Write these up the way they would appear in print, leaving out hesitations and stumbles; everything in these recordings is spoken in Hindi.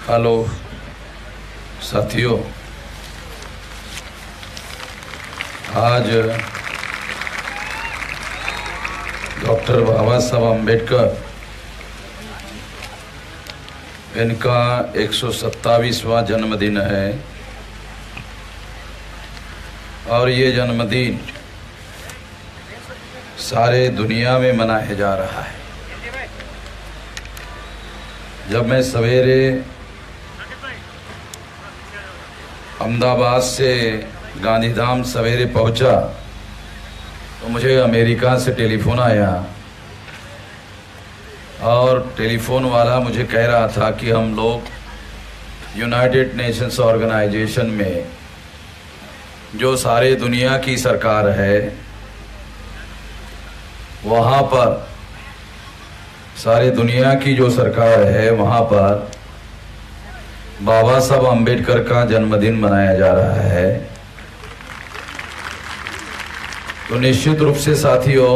हेलो साथियों, आज डॉक्टर बाबा साहब अम्बेडकर इनका 127वां जन्मदिन है और ये जन्मदिन सारे दुनिया में मनाया जा रहा है। जब मैं सवेरे अहमदाबाद से गांधीधाम सवेरे पहुंचा तो मुझे अमेरिका से टेलीफोन आया और टेलीफोन वाला मुझे कह रहा था कि हम लोग यूनाइटेड नेशंस ऑर्गेनाइजेशन में जो सारे दुनिया की सरकार है वहाँ पर, सारे दुनिया की जो सरकार है वहाँ पर बाबा साहब अम्बेडकर का जन्मदिन मनाया जा रहा है। तो निश्चित रूप से साथियों,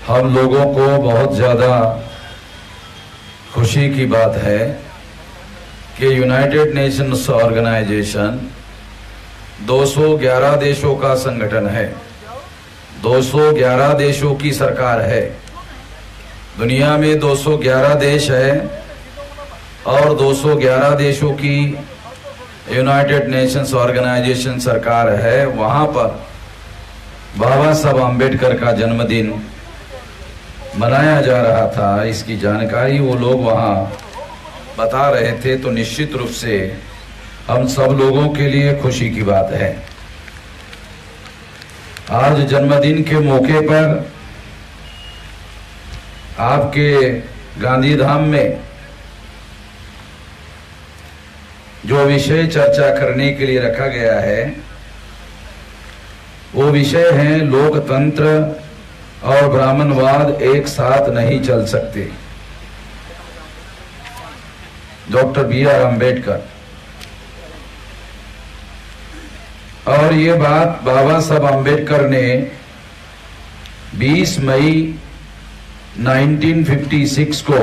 हम लोगों को बहुत ज़्यादा खुशी की बात है कि यूनाइटेड नेशंस ऑर्गेनाइजेशन 211 देशों का संगठन है, 211 देशों की सरकार है। दुनिया में 211 देश है और 211 देशों की यूनाइटेड नेशंस ऑर्गेनाइजेशन सरकार है। वहाँ पर बाबा साहब अम्बेडकर का जन्मदिन मनाया जा रहा था, इसकी जानकारी वो लोग वहाँ बता रहे थे। तो निश्चित रूप से हम सब लोगों के लिए खुशी की बात है। आज जन्मदिन के मौके पर आपके गांधीधाम में जो विषय चर्चा करने के लिए रखा गया है वो विषय है लोकतंत्र और ब्राह्मणवाद एक साथ नहीं चल सकते। Doctor B.R. अम्बेडकर। और ये बात बाबा साहब अम्बेडकर ने 20 मई 1956 को,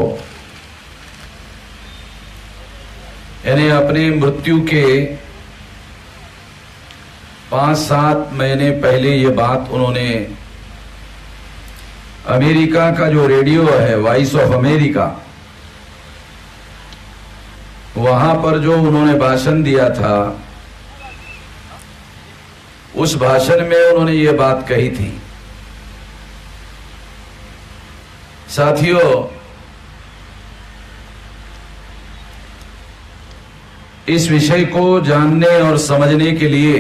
यानी अपने मृत्यु के 5-7 महीने पहले ये बात उन्होंने अमेरिका का जो रेडियो है वॉइस ऑफ अमेरिका, वहां पर जो उन्होंने भाषण दिया था उस भाषण में उन्होंने ये बात कही थी। साथियों, इस विषय को जानने और समझने के लिए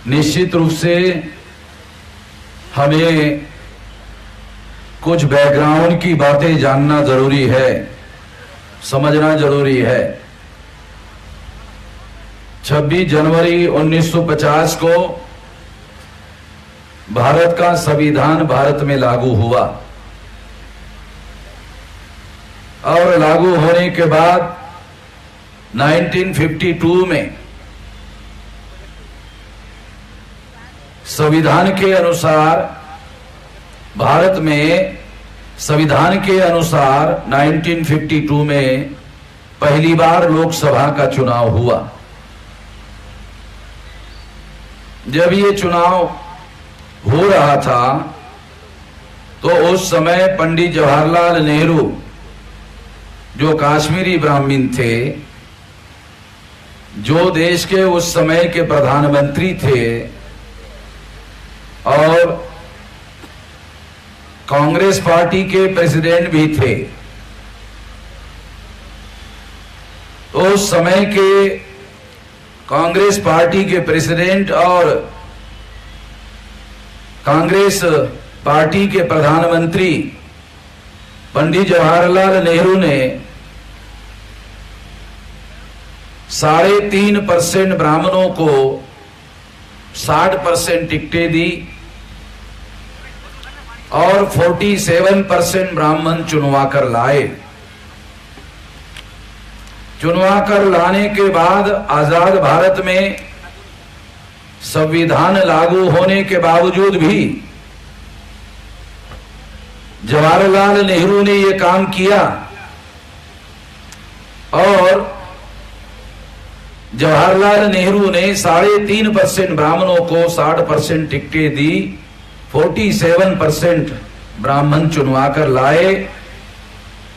निश्चित रूप से हमें कुछ बैकग्राउंड की बातें जानना जरूरी है, समझना जरूरी है। 26 जनवरी 1950 को भारत का संविधान भारत में लागू हुआ और लागू होने के बाद 1952 में संविधान के अनुसार, भारत में संविधान के अनुसार 1952 में पहली बार लोकसभा का चुनाव हुआ। जब ये चुनाव हो रहा था तो उस समय पंडित जवाहरलाल नेहरू जो कश्मीरी ब्राह्मण थे, जो देश के उस समय के प्रधानमंत्री थे और कांग्रेस पार्टी के प्रेसिडेंट भी थे, उस समय के कांग्रेस पार्टी के प्रेसिडेंट और कांग्रेस पार्टी के प्रधानमंत्री पंडित जवाहरलाल नेहरू ने 3.5% ब्राह्मणों को 60% टिकटें दी और 47% ब्राह्मण चुनवा कर लाए। चुनवा कर लाने के बाद आजाद भारत में संविधान लागू होने के बावजूद भी जवाहरलाल नेहरू ने ये काम किया और जवाहरलाल नेहरू ने 3.5% ब्राह्मणों को 60% टिकटें दी, 47% ब्राह्मण चुनवा कर लाए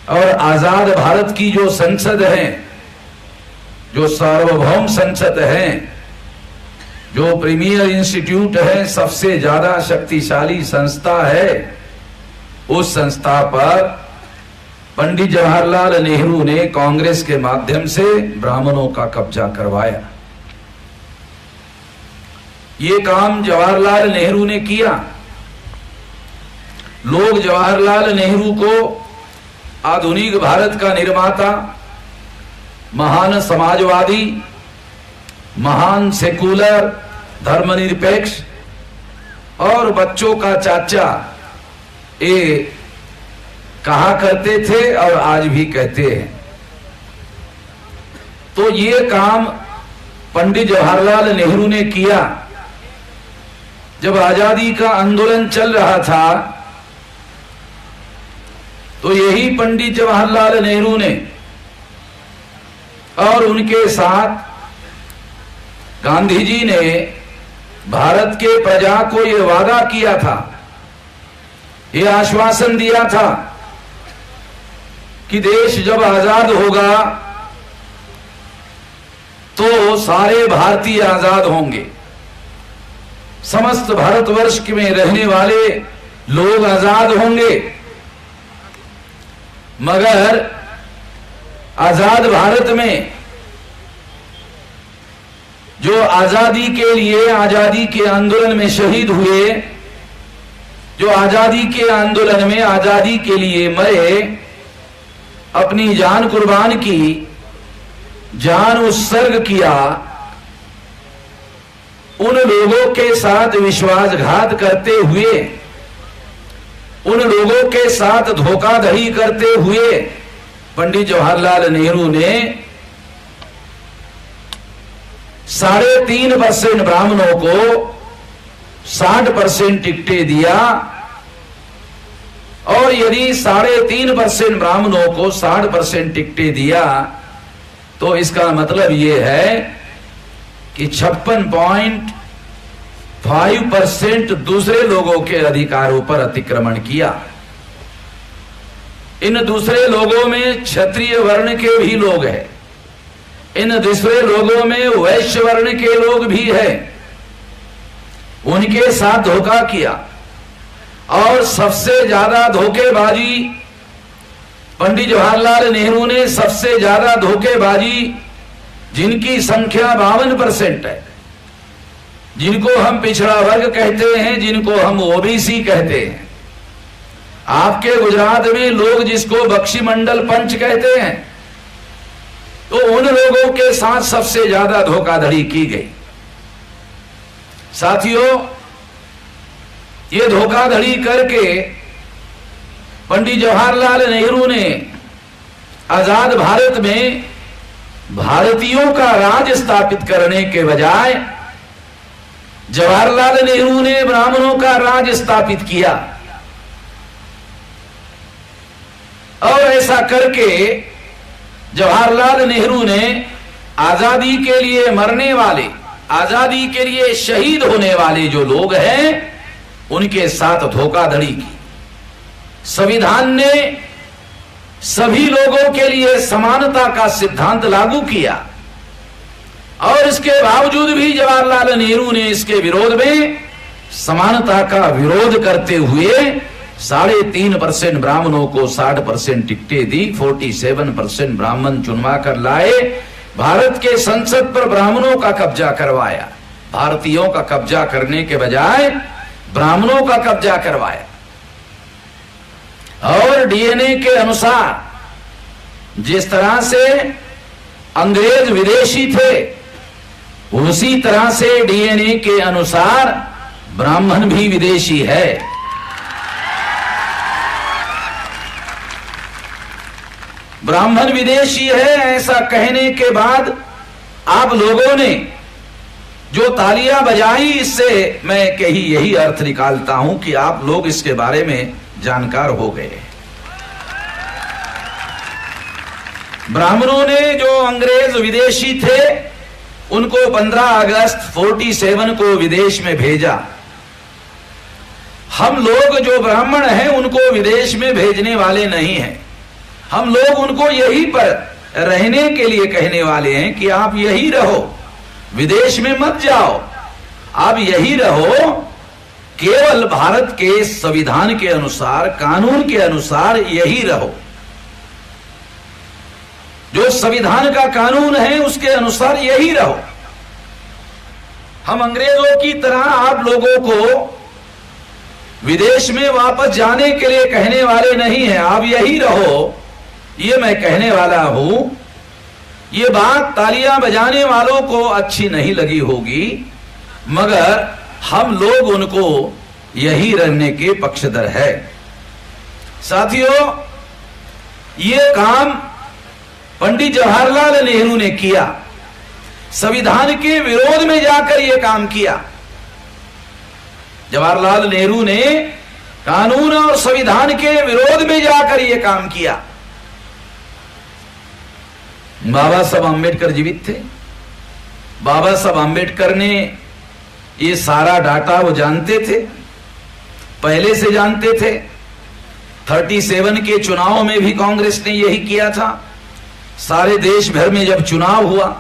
और आजाद भारत की जो संसद है, जो सार्वभौम संसद है, जो प्रीमियर इंस्टीट्यूट है, सबसे ज्यादा शक्तिशाली संस्था है, उस संस्था पर पंडित जवाहरलाल नेहरू ने कांग्रेस के माध्यम से ब्राह्मणों का कब्जा करवाया। ये काम जवाहरलाल नेहरू ने किया। लोग जवाहरलाल नेहरू को आधुनिक भारत का निर्माता, महान समाजवादी, महान सेकुलर, धर्मनिरपेक्ष और बच्चों का चाचा ये कहा करते थे और आज भी कहते हैं। तो ये काम पंडित जवाहरलाल नेहरू ने किया। जब आजादी का आंदोलन चल रहा था तो यही पंडित जवाहरलाल नेहरू ने और उनके साथ गांधी जी ने भारत के प्रजा को यह वादा किया था, यह आश्वासन दिया था कि देश जब आजाद होगा तो सारे भारतीय आजाद होंगे, समस्त भारतवर्ष में रहने वाले लोग आजाद होंगे। मगर आजाद भारत में जो आजादी के लिए, आजादी के आंदोलन में शहीद हुए, जो आजादी के आंदोलन में आजादी के लिए मरे, अपनी जान कुर्बान की, जान उत्सर्ग किया, उन लोगों के साथ विश्वासघात करते हुए, उन लोगों के साथ धोखाधड़ी करते हुए पंडित जवाहरलाल नेहरू ने 3.5% ब्राह्मणों को 60% टिकटें दिया। और यदि 3.5% ब्राह्मणों को 60% टिकटें दिया तो इसका मतलब यह है कि 56.5% दूसरे लोगों के अधिकारों पर अतिक्रमण किया। इन दूसरे लोगों में क्षत्रिय वर्ण के भी लोग हैं, इन दूसरे लोगों में वैश्य वर्ण के लोग भी हैं, उनके साथ धोखा किया। और सबसे ज्यादा धोखेबाजी पंडित जवाहरलाल नेहरू ने, सबसे ज्यादा धोखेबाजी जिनकी संख्या 52% है, जिनको हम पिछड़ा वर्ग कहते हैं, जिनको हम ओबीसी कहते हैं। आपके गुजरात में लोग जिसको बख्शी मंडल पंच कहते हैं, तो उन लोगों के साथ सबसे ज्यादा धोखाधड़ी की गई। साथियों, ये धोखाधड़ी करके पंडित जवाहरलाल नेहरू ने आजाद भारत में भारतीयों का राज स्थापित करने के बजाय जवाहरलाल नेहरू ने ब्राह्मणों का राज स्थापित किया। और ऐसा करके जवाहरलाल नेहरू ने आजादी के लिए मरने वाले, आजादी के लिए शहीद होने वाले जो लोग हैं उनके साथ धोखाधड़ी की। संविधान ने सभी लोगों के लिए समानता का सिद्धांत लागू किया और इसके बावजूद भी जवाहरलाल नेहरू ने इसके विरोध में, समानता का विरोध करते हुए 3.5% ब्राह्मणों को 60% टिकटें दी, 47% ब्राह्मण चुनवा कर लाए, भारत के संसद पर ब्राह्मणों का कब्जा करवाया। भारतीयों का कब्जा करने के बजाय ब्राह्मणों का कब्जा करवाया। और डीएनए के अनुसार जिस तरह से अंग्रेज विदेशी थे, उसी तरह से डीएनए के अनुसार ब्राह्मण भी विदेशी है। ब्राह्मण विदेशी है ऐसा कहने के बाद आप लोगों ने जो तालियां बजाई, इससे मैं यही अर्थ निकालता हूं कि आप लोग इसके बारे में जानकार हो गए। ब्राह्मणों ने जो अंग्रेज विदेशी थे उनको 15 अगस्त 47 को विदेश में भेजा। हम लोग जो ब्राह्मण हैं उनको विदेश में भेजने वाले नहीं हैं। हम लोग उनको यहीं पर रहने के लिए कहने वाले हैं कि आप यहीं रहो, विदेश में मत जाओ, आप यहीं रहो, केवल भारत के संविधान के अनुसार, कानून के अनुसार यहीं रहो। जो संविधान का कानून है उसके अनुसार यहीं रहो। हम अंग्रेजों की तरह आप लोगों को विदेश में वापस जाने के लिए कहने वाले नहीं हैं, आप यहीं रहो, ये मैं कहने वाला हूं। ये बात तालियां बजाने वालों को अच्छी नहीं लगी होगी, मगर हम लोग उनको यहीं रहने के पक्षधर है। साथियों, ये काम पंडित जवाहरलाल नेहरू ने किया, संविधान के विरोध में जाकर यह काम किया। जवाहरलाल नेहरू ने कानून और संविधान के विरोध में जाकर यह काम किया। बाबा साहब आंबेडकर जीवित थे। बाबा साहब आंबेडकर ने ये सारा डाटा वो जानते थे, पहले से जानते थे। 37 के चुनाव में भी कांग्रेस ने यही किया था। सारे देश भर में जब चुनाव हुआ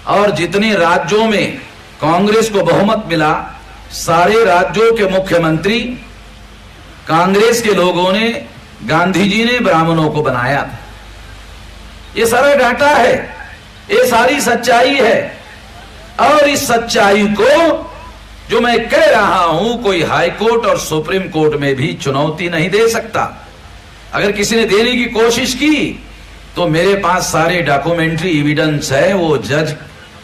और जितने राज्यों में कांग्रेस को बहुमत मिला, सारे राज्यों के मुख्यमंत्री कांग्रेस के लोगों ने, गांधी जी ने ब्राह्मणों को बनाया था। ये सारा डाटा है, ये सारी सच्चाई है। और इस सच्चाई को जो मैं कह रहा हूं, कोई हाई कोर्ट और सुप्रीम कोर्ट में भी चुनौती नहीं दे सकता। अगर किसी ने देने की कोशिश की तो मेरे पास सारे डॉक्यूमेंट्री एविडेंस है, वो जज,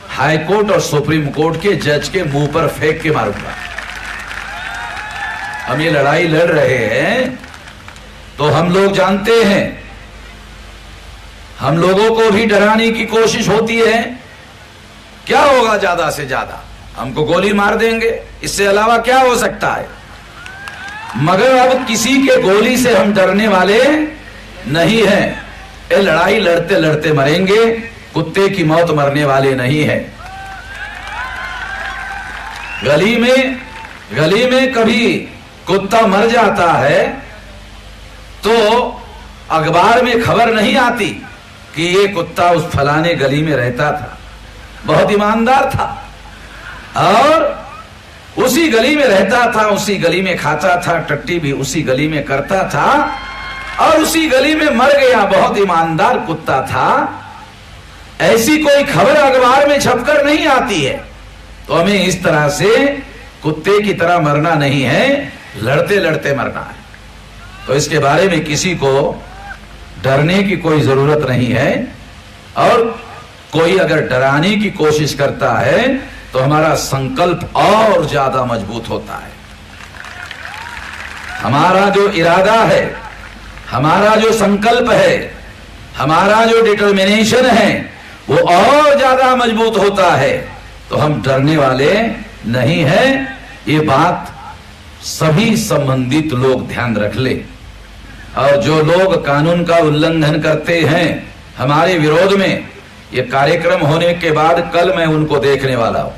हाई कोर्ट और सुप्रीम कोर्ट के जज के मुंह पर फेंक के मारूंगा। हम ये लड़ाई लड़ रहे हैं तो हम लोग जानते हैं, हम लोगों को भी डराने की कोशिश होती है। क्या होगा ज्यादा से ज्यादा, हमको गोली मार देंगे, इससे अलावा क्या हो सकता है। मगर अब किसी के गोली से हम डरने वाले नहीं हैं। ये लड़ाई लड़ते लड़ते मरेंगे, कुत्ते की मौत मरने वाले नहीं है। गली में कभी कुत्ता मर जाता है तो अखबार में खबर नहीं आती कि ये कुत्ता उस फलाने गली में रहता था, बहुत ईमानदार था और उसी गली में रहता था, उसी गली में खाता था, टट्टी भी उसी गली में करता था और उसी गली में मर गया, बहुत ईमानदार कुत्ता था। ऐसी कोई खबर अखबार में छपकर नहीं आती है। तो हमें इस तरह से कुत्ते की तरह मरना नहीं है, लड़ते लड़ते मरना है। तो इसके बारे में किसी को डरने की कोई जरूरत नहीं है। और कोई अगर डराने की कोशिश करता है तो हमारा संकल्प और ज्यादा मजबूत होता है। हमारा जो इरादा है, हमारा जो संकल्प है, हमारा जो डिटर्मिनेशन है, वो और ज्यादा मजबूत होता है। तो हम डरने वाले नहीं हैं। ये बात सभी संबंधित लोग ध्यान रख ले। और जो लोग कानून का उल्लंघन करते हैं हमारे विरोध में, ये कार्यक्रम होने के बाद कल मैं उनको देखने वाला हूं।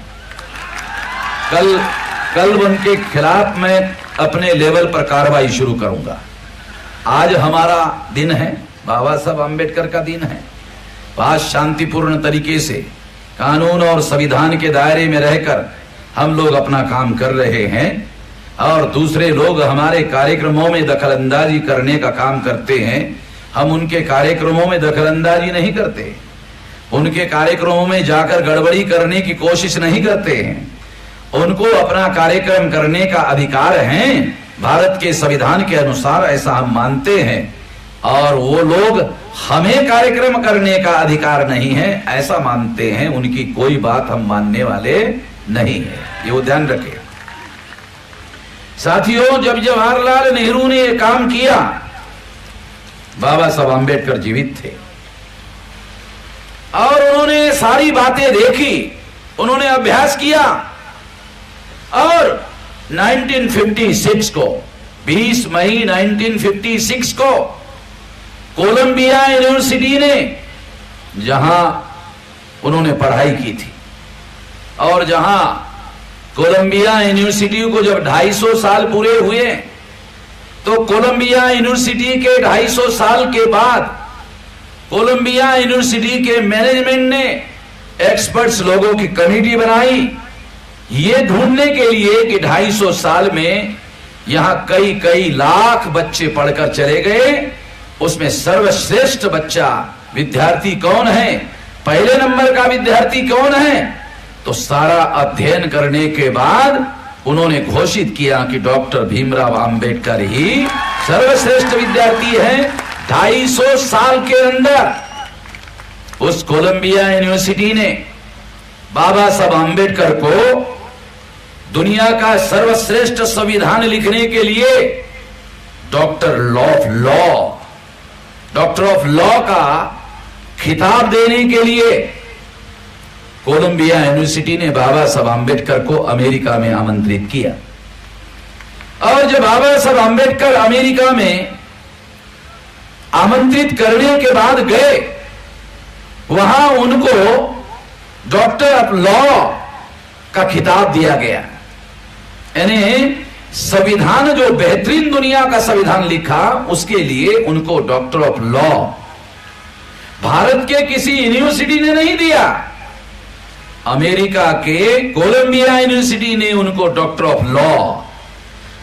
कल उनके खिलाफ मैं अपने लेवल पर कार्रवाई शुरू करूंगा। आज हमारा दिन है, बाबा साहब आंबेडकर का दिन है। आज शांतिपूर्ण तरीके से कानून और संविधान के दायरे में रहकर हम लोग अपना काम कर रहे हैं और दूसरे लोग हमारे कार्यक्रमों में दखलंदाजी करने का काम करते हैं। हम उनके कार्यक्रमों में दखलंदाजी नहीं करते, उनके कार्यक्रमों में जाकर गड़बड़ी करने की कोशिश नहीं करते हैं। उनको अपना कार्यक्रम करने का अधिकार है, भारत के संविधान के अनुसार ऐसा हम मानते हैं। और वो लोग हमें कार्यक्रम करने का अधिकार नहीं है ऐसा मानते हैं। उनकी कोई बात हम मानने वाले नहीं है, ये वो ध्यान रखें। साथियों, जब जवाहरलाल नेहरू ने यह काम किया, बाबा साहब आंबेडकर जीवित थे और उन्होंने सारी बातें देखी, उन्होंने अभ्यास किया और 1956 को 20 मई 1956 को कोलंबिया यूनिवर्सिटी ने, जहां उन्होंने पढ़ाई की थी, और जहां कोलंबिया यूनिवर्सिटी को जब 250 साल पूरे हुए, तो कोलंबिया यूनिवर्सिटी के 250 साल के बाद कोलंबिया यूनिवर्सिटी के मैनेजमेंट ने एक्सपर्ट्स लोगों की कमेटी बनाई, ये ढूंढने के लिए कि 250 साल में यहां कई कई लाख बच्चे पढ़कर चले गए, उसमें सर्वश्रेष्ठ बच्चा विद्यार्थी कौन है, पहले नंबर का विद्यार्थी कौन है। तो सारा अध्ययन करने के बाद उन्होंने घोषित किया कि डॉक्टर भीमराव अंबेडकर ही सर्वश्रेष्ठ विद्यार्थी हैं। 250 साल के अंदर उस कोलंबिया यूनिवर्सिटी ने बाबा साहब अंबेडकर को दुनिया का सर्वश्रेष्ठ संविधान लिखने के लिए डॉक्टर ऑफ लॉ का खिताब देने के लिए कोलंबिया यूनिवर्सिटी ने बाबा साहब अंबेडकर को अमेरिका में आमंत्रित किया। और जब बाबा साहब अंबेडकर अमेरिका में आमंत्रित करने के बाद गए, वहां उनको डॉक्टर ऑफ लॉ का खिताब दिया गया। यानी संविधान, जो बेहतरीन दुनिया का संविधान लिखा, उसके लिए उनको डॉक्टर ऑफ लॉ भारत के किसी यूनिवर्सिटी ने नहीं दिया, अमेरिका के कोलंबिया यूनिवर्सिटी ने उनको डॉक्टर ऑफ लॉ,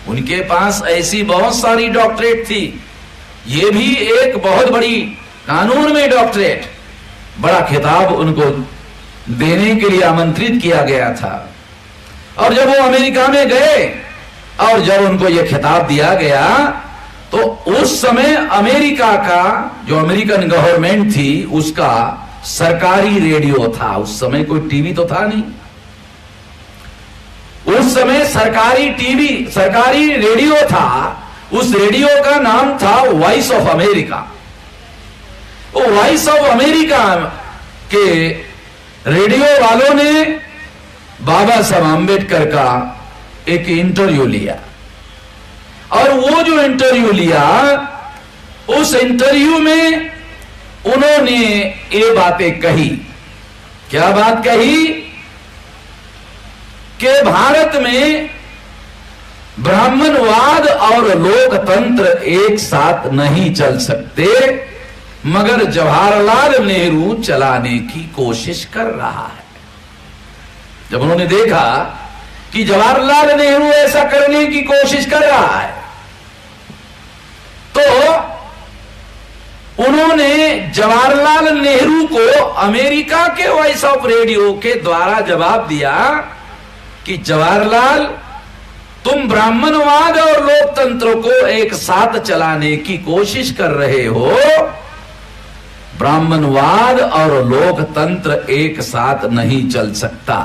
उनके पास ऐसी बहुत सारी डॉक्टरेट थी, ये भी एक बहुत बड़ी कानून में डॉक्टरेट, बड़ा खिताब उनको देने के लिए आमंत्रित किया गया था। और जब वो अमेरिका में गए और जब उनको ये खिताब दिया गया, तो उस समय अमेरिका का जो अमेरिकन गवर्नमेंट थी, उसका सरकारी रेडियो था। उस समय कोई टीवी तो था नहीं, उस समय सरकारी रेडियो था। उस रेडियो का नाम था वॉइस ऑफ अमेरिका। वो वॉइस ऑफ अमेरिका के रेडियो वालों ने बाबा साहब अंबेडकर का एक इंटरव्यू लिया, और वो जो इंटरव्यू लिया, उस इंटरव्यू में उन्होंने ये बातें कही। क्या बात कही? कि भारत में ब्राह्मणवाद और लोकतंत्र एक साथ नहीं चल सकते, मगर जवाहरलाल नेहरू चलाने की कोशिश कर रहा है। जब उन्होंने देखा कि जवाहरलाल नेहरू ऐसा करने की कोशिश कर रहा है, तो उन्होंने जवाहरलाल नेहरू को अमेरिका के वॉइस ऑफ रेडियो के द्वारा जवाब दिया कि जवाहरलाल, तुम ब्राह्मणवाद और लोकतंत्र को एक साथ चलाने की कोशिश कर रहे हो, ब्राह्मणवाद और लोकतंत्र एक साथ नहीं चल सकता।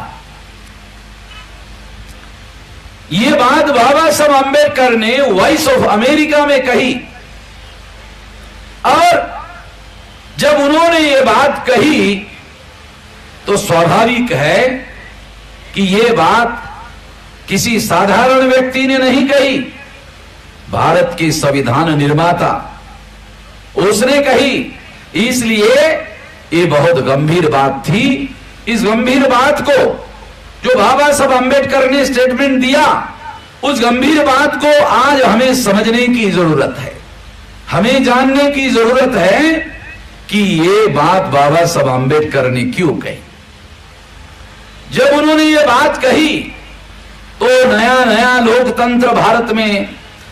ये बात बाबा साहब अंबेडकर ने वॉइस ऑफ अमेरिका में कही, और जब उन्होंने ये बात कही, तो स्वाभाविक है कि ये बात किसी साधारण व्यक्ति ने नहीं कही, भारत के संविधान निर्माता उसने कही। इसलिए ये बहुत गंभीर बात थी। इस गंभीर बात को जो बाबा साहब अंबेडकर ने स्टेटमेंट दिया, उस गंभीर बात को आज हमें समझने की जरूरत है, हमें जानने की जरूरत है कि ये बात बाबा साहब अंबेडकर ने क्यों कही। जब उन्होंने ये बात कही, तो नया नया लोकतंत्र भारत में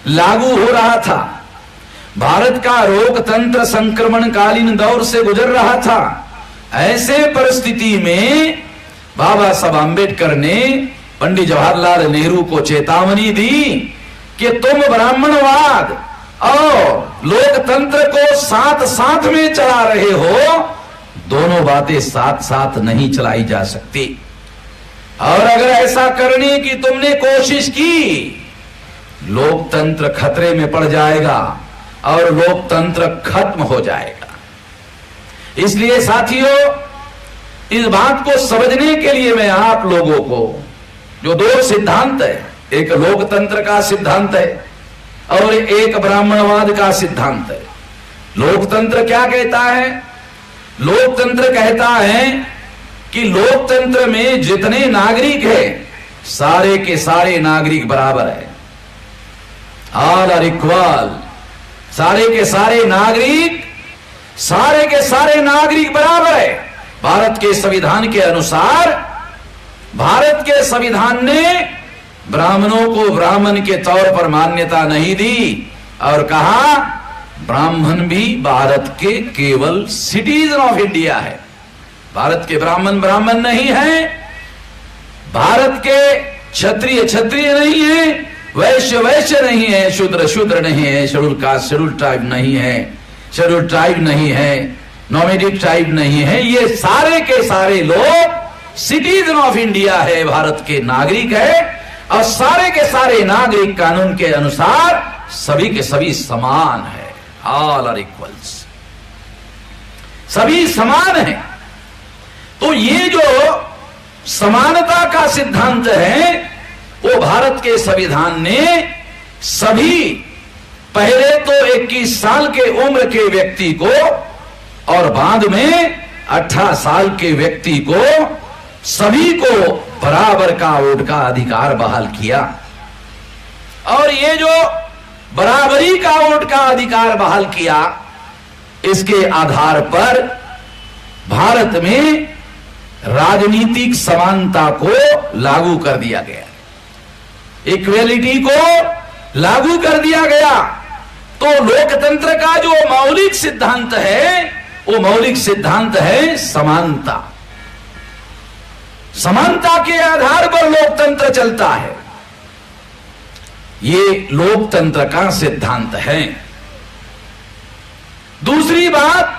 लागू हो रहा था। भारत का लोकतंत्र संक्रमणकालीन दौर से गुजर रहा था। ऐसे परिस्थिति में बाबा साहब अंबेडकर ने पंडित जवाहरलाल नेहरू को चेतावनी दी कि तुम ब्राह्मणवाद और लोकतंत्र को साथ साथ में चला रहे हो, दोनों बातें साथ साथ नहीं चलाई जा सकती। और अगर ऐसा करने की तुमने कोशिश की, लोकतंत्र खतरे में पड़ जाएगा और लोकतंत्र खत्म हो जाएगा। इसलिए साथियों, इस बात को समझने के लिए मैं आप लोगों को, जो दो सिद्धांत है, एक लोकतंत्र का सिद्धांत है और एक ब्राह्मणवाद का सिद्धांत है। लोकतंत्र क्या कहता है? लोकतंत्र कहता है कि लोकतंत्र में जितने नागरिक हैं सारे के सारे नागरिक बराबर है, ऑल आर इक्वल। सारे के सारे नागरिक बराबर है। भारत के संविधान के अनुसार भारत के संविधान ने ब्राह्मणों को ब्राह्मण के तौर पर मान्यता नहीं दी और कहा ब्राह्मण भी भारत के केवल सिटीजन ऑफ इंडिया है। भारत के ब्राह्मण ब्राह्मण नहीं है, भारत के क्षत्रिय क्षत्रिय नहीं है, वैश्य वैश्य नहीं है, शूद्र शूद्र नहीं है, शेड्यूल कास्ट शेड्यूल ट्राइब नहीं है, शेड्यूल ट्राइब नहीं है, नॉमेडिक ट्राइब नहीं है। ये सारे के सारे लोग सिटीजन ऑफ इंडिया है, भारत के नागरिक है। और सारे के सारे नागरिक कानून के अनुसार सभी के सभी समान है, ऑल आर इक्वल्स, सभी समान है। तो ये जो समानता का सिद्धांत है वो भारत के संविधान ने सभी, पहले तो 21 साल के उम्र के व्यक्ति को और बाद में 18 साल के व्यक्ति को, सभी को बराबर का वोट का अधिकार बहाल किया। और ये जो बराबरी का वोट का अधिकार बहाल किया, इसके आधार पर भारत में राजनीतिक समानता को लागू कर दिया गया, इक्वेलिटी को लागू कर दिया गया। तो लोकतंत्र का जो मौलिक सिद्धांत है वो मौलिक सिद्धांत है समानता। समानता के आधार पर लोकतंत्र चलता है, ये लोकतंत्र का सिद्धांत है। दूसरी बात,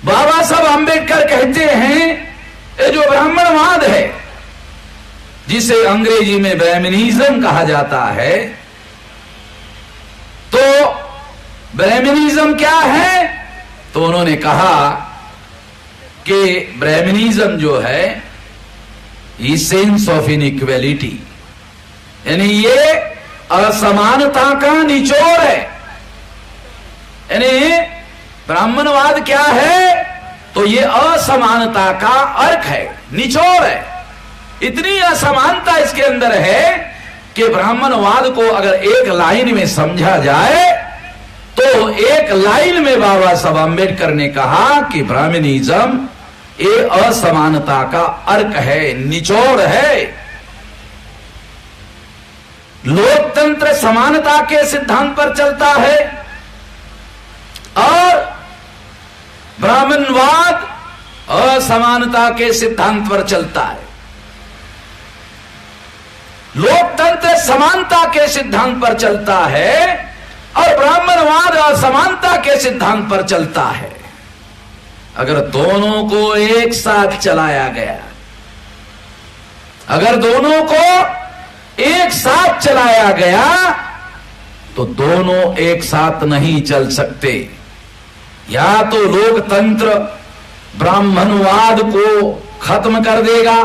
बाबा साहब आंबेडकर कहते हैं ये जो ब्राह्मणवाद है, जिसे अंग्रेजी में ब्राह्मणिज्म कहा जाता है, तो ब्राह्मणिज्म क्या है? तो उन्होंने कहा कि ब्राह्मणिज्म जो है सेंस ऑफ इनइक्वेलिटी, यानी ये असमानता का निचोड़ है। यानी ब्राह्मणवाद क्या है? तो ये असमानता का अर्क है, निचोड़ है। इतनी असमानता इसके अंदर है कि ब्राह्मणवाद को अगर एक लाइन में समझा जाए तो एक लाइन में बाबा साहब आंबेडकर ने कहा कि ब्राह्मणिज्म ये असमानता का अर्क है, निचोड़ है। लोकतंत्र समानता के सिद्धांत पर चलता है और ब्राह्मणवाद असमानता के सिद्धांत पर चलता है। लोकतंत्र समानता के सिद्धांत पर चलता है और ब्राह्मणवाद असमानता के सिद्धांत पर चलता है। अगर दोनों को एक साथ चलाया गया, अगर दोनों को एक साथ चलाया गया तो दोनों एक साथ नहीं चल सकते। या तो लोकतंत्र ब्राह्मणवाद को खत्म कर देगा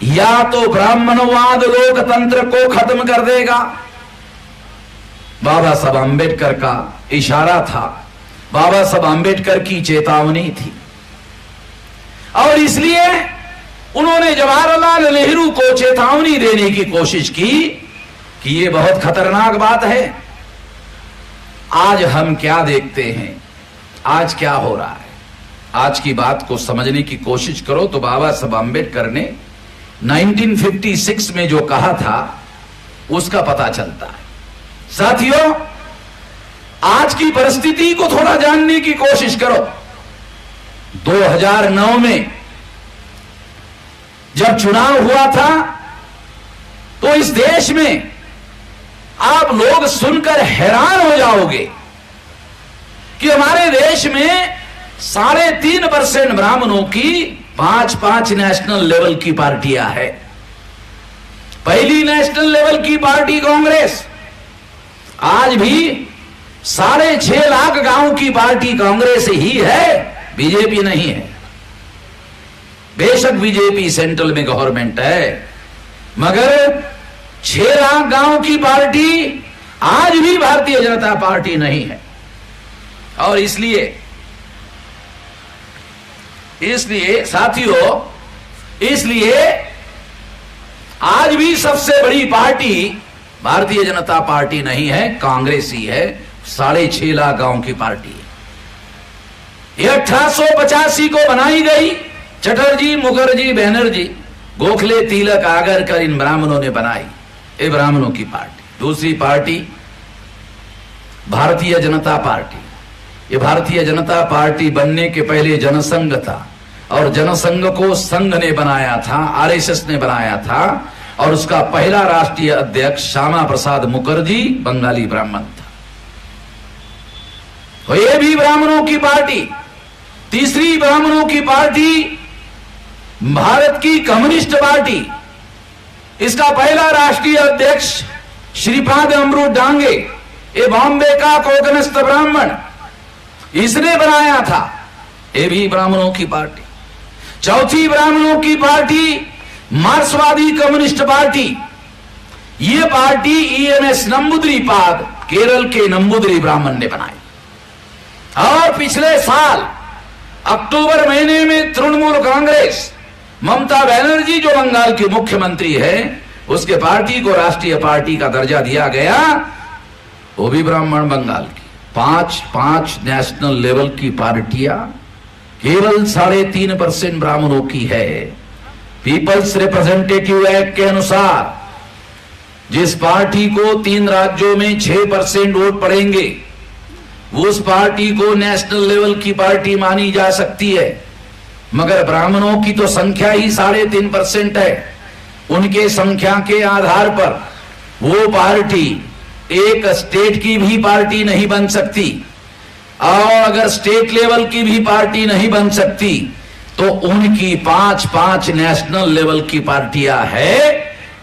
या तो ब्राह्मणवाद लोकतंत्र को खत्म कर देगा। बाबा साहब आंबेडकर का इशारा था, बाबा साहब आंबेडकर की चेतावनी थी और इसलिए उन्होंने जवाहरलाल नेहरू को चेतावनी देने की कोशिश की कि यह बहुत खतरनाक बात है। आज हम क्या देखते हैं, आज क्या हो रहा है, आज की बात को समझने की कोशिश करो तो बाबा साहब आंबेडकर ने 1956 में जो कहा था उसका पता चलता है। साथियों, आज की परिस्थिति को थोड़ा जानने की कोशिश करो। 2009 में जब चुनाव हुआ था तो इस देश में आप लोग सुनकर हैरान हो जाओगे कि हमारे देश में 3.5% ब्राह्मणों की 5 नेशनल लेवल की पार्टियां है। पहली नेशनल लेवल की पार्टी कांग्रेस, आज भी 6.5 लाख गांव की पार्टी कांग्रेस ही है, बीजेपी नहीं है। बेशक बीजेपी सेंट्रल में गवर्नमेंट है, मगर 6 लाख गांव की पार्टी आज भी भारतीय जनता पार्टी नहीं है। और इसलिए साथियों, इसलिए आज भी सबसे बड़ी पार्टी भारतीय जनता पार्टी नहीं है, कांग्रेस ही है। 6.5 लाख गांव की पार्टी है। यह 1885 को बनाई गई। चटर्जी, मुखर्जी, बनर्जी, गोखले, तिलक, आगरकर, इन ब्राह्मणों ने बनाई। ये ब्राह्मणों की पार्टी। दूसरी पार्टी भारतीय जनता पार्टी। ये भारतीय जनता पार्टी बनने के पहले जनसंघ था, और जनसंघ को संघ ने बनाया था, आरएसएस ने बनाया था, और उसका पहला राष्ट्रीय अध्यक्ष श्यामा प्रसाद मुखर्जी बंगाली ब्राह्मण था। तो ये भी ब्राह्मणों की पार्टी। तीसरी ब्राह्मणों की पार्टी भारत की कम्युनिस्ट पार्टी। इसका पहला राष्ट्रीय अध्यक्ष श्रीपाद अमृत डांगे, ये बॉम्बे का कोकनस्थ ब्राह्मण, इसने बनाया था। ये भी ब्राह्मणों की पार्टी। चौथी ब्राह्मणों की पार्टी मार्क्सवादी कम्युनिस्ट पार्टी। ये पार्टी ईएमएस नंबूदिरीपाद, केरल के नंबूदिरी ब्राह्मण ने बनाई। और पिछले साल अक्टूबर महीने में तृणमूल कांग्रेस, ममता बनर्जी जो बंगाल की मुख्यमंत्री है, उसके पार्टी को राष्ट्रीय पार्टी का दर्जा दिया गया। वो भी ब्राह्मण बंगाल की। 5 नेशनल लेवल की पार्टियां केवल 3.5% ब्राह्मणों की है। पीपल्स रिप्रेजेंटेटिव एक्ट के अनुसार जिस पार्टी को 3 राज्यों में 6% वोट पड़ेंगे, उस पार्टी को नेशनल लेवल की पार्टी मानी जा सकती है। मगर ब्राह्मणों की तो संख्या ही 3.5% है। उनके संख्या के आधार पर वो पार्टी एक स्टेट की भी पार्टी नहीं बन सकती, और अगर स्टेट लेवल की भी पार्टी नहीं बन सकती तो उनकी 5 नेशनल लेवल की पार्टियां है।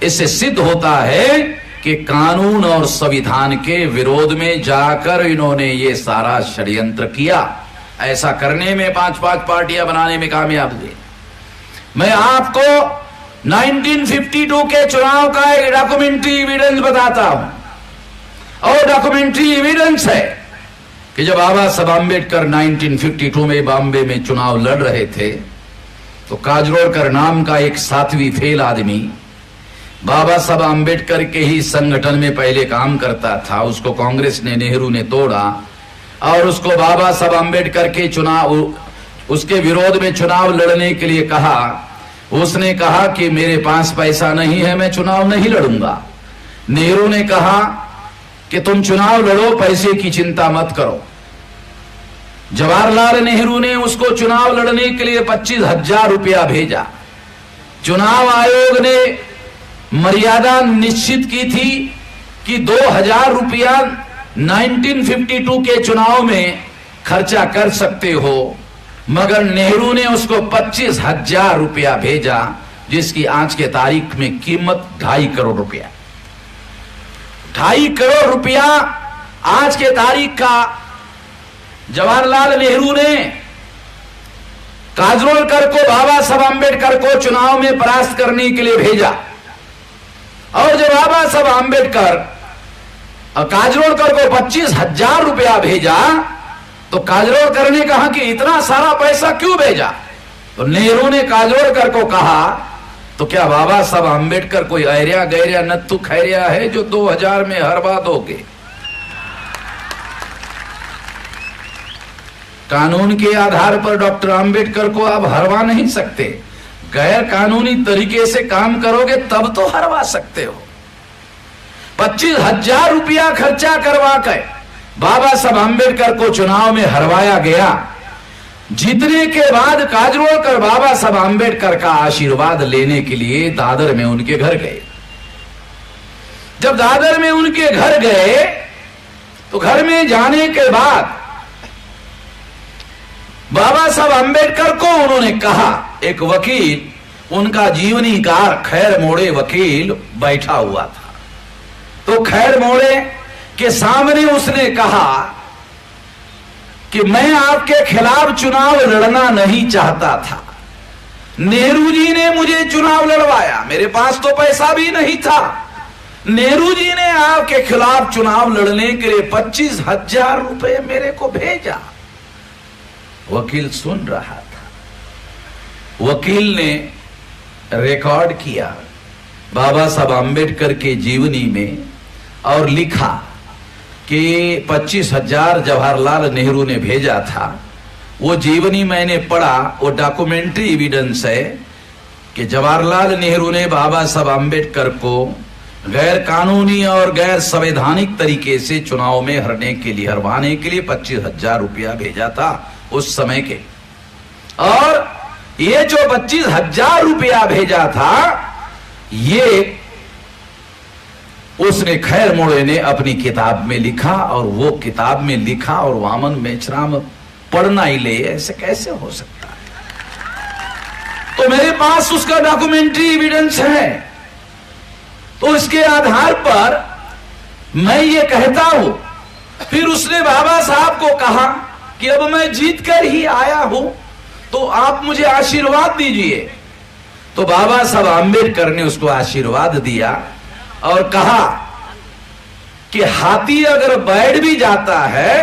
इससे सिद्ध होता है कि कानून और संविधान के विरोध में जाकर इन्होंने ये सारा षड्यंत्र किया। ऐसा करने में 5 पार्टियां बनाने में कामयाब हुए। मैं आपको 1952 के चुनाव का एक डॉक्यूमेंट्री एविडेंस बताता हूं, और डॉक्यूमेंट्री एविडेंस है कि जब बाबा साहब आंबेडकर 1952 में बॉम्बे में चुनाव लड़ रहे थे, तो काजरोलकर नाम का एक 7वीं फेल आदमी बाबा साहब आंबेडकर के ही संगठन में पहले काम करता था। उसको कांग्रेस ने, नेहरू ने तोड़ा, और उसको बाबा साहब आंबेडकर के चुनाव, उसके विरोध में चुनाव लड़ने के लिए कहा। उसने कहा कि मेरे पास पैसा नहीं है, मैं चुनाव नहीं लड़ूंगा। नेहरू ने कहा कि तुम चुनाव लड़ो, पैसे की चिंता मत करो। जवाहरलाल नेहरू ने उसको चुनाव लड़ने के लिए 25,000 रुपया भेजा। चुनाव आयोग ने मर्यादा निश्चित की थी कि 2,000 रुपया 1952 के चुनाव में खर्चा कर सकते हो, मगर नेहरू ने उसको 25,000 रुपया भेजा, जिसकी आज के तारीख में कीमत 2.5 करोड़ रुपया। 2.5 करोड़ रुपया आज के तारीख का जवाहरलाल नेहरू ने काजरोलकर को, बाबा साहब आंबेडकर को चुनाव में परास्त करने के लिए भेजा। और जब बाबा साहब आंबेडकर काजरोलकर को 25,000 रुपया भेजा, तो काजरोलकर ने कहा कि इतना सारा पैसा क्यों भेजा? तो नेहरू ने काजरोलकर को कहा, तो क्या बाबा साहब आंबेडकर कोई ऐरिया गैरिया नत्थु खैरिया है जो 2000 में हर बात होगे? कानून के आधार पर डॉक्टर आंबेडकर को आप हरवा नहीं सकते। गैर कानूनी तरीके से काम करोगे तब तो हरवा सकते हो। 25,000 रुपया खर्चा करवा कर बाबा साहब आंबेडकर को चुनाव में हरवाया गया। जीतने के बाद काजरोलकर बाबा साहब आंबेडकर का आशीर्वाद लेने के लिए दादर में उनके घर गए। जब दादर में उनके घर गए, तो घर में जाने के बाद बाबा साहब आंबेडकर को उन्होंने कहा, एक वकील, उनका जीवनीकार खैर मोड़े वकील बैठा हुआ था, तो खैर मोड़े के सामने उसने कहा कि मैं आपके खिलाफ चुनाव लड़ना नहीं चाहता था। नेहरू जी ने मुझे चुनाव लड़वाया, मेरे पास तो पैसा भी नहीं था, नेहरू जी ने आपके खिलाफ चुनाव लड़ने के लिए 25,000 रुपए मेरे को भेजा। वकील सुन रहा था। वकील ने रिकॉर्ड किया बाबा साहब आम्बेडकर के जीवनी में और लिखा कि 25,000 जवाहरलाल नेहरू ने भेजा था। वो जीवनी मैंने पढ़ा, वो डॉक्यूमेंट्री एविडेंस है कि जवाहरलाल नेहरू ने बाबा साहब आम्बेडकर को गैर कानूनी और गैर संवैधानिक तरीके से चुनाव में हरवाने के लिए 25,000 रुपया भेजा था उस समय के। और ये जो 25,000 रुपया भेजा था, ये उसने खैर मोड़े ने अपनी किताब में लिखा, और वो किताब में लिखा और वामन मेश्राम पढ़ना ही ले, ऐसे कैसे हो सकता है? तो मेरे पास उसका डॉक्यूमेंट्री एविडेंस है। तो इसके आधार पर मैं ये कहता हूं। फिर उसने बाबा साहब को कहा कि अब मैं जीत कर ही आया हूं, तो आप मुझे आशीर्वाद दीजिए। तो बाबा साहब आम्बेडकर ने उसको आशीर्वाद दिया और कहा कि हाथी अगर बैठ भी जाता है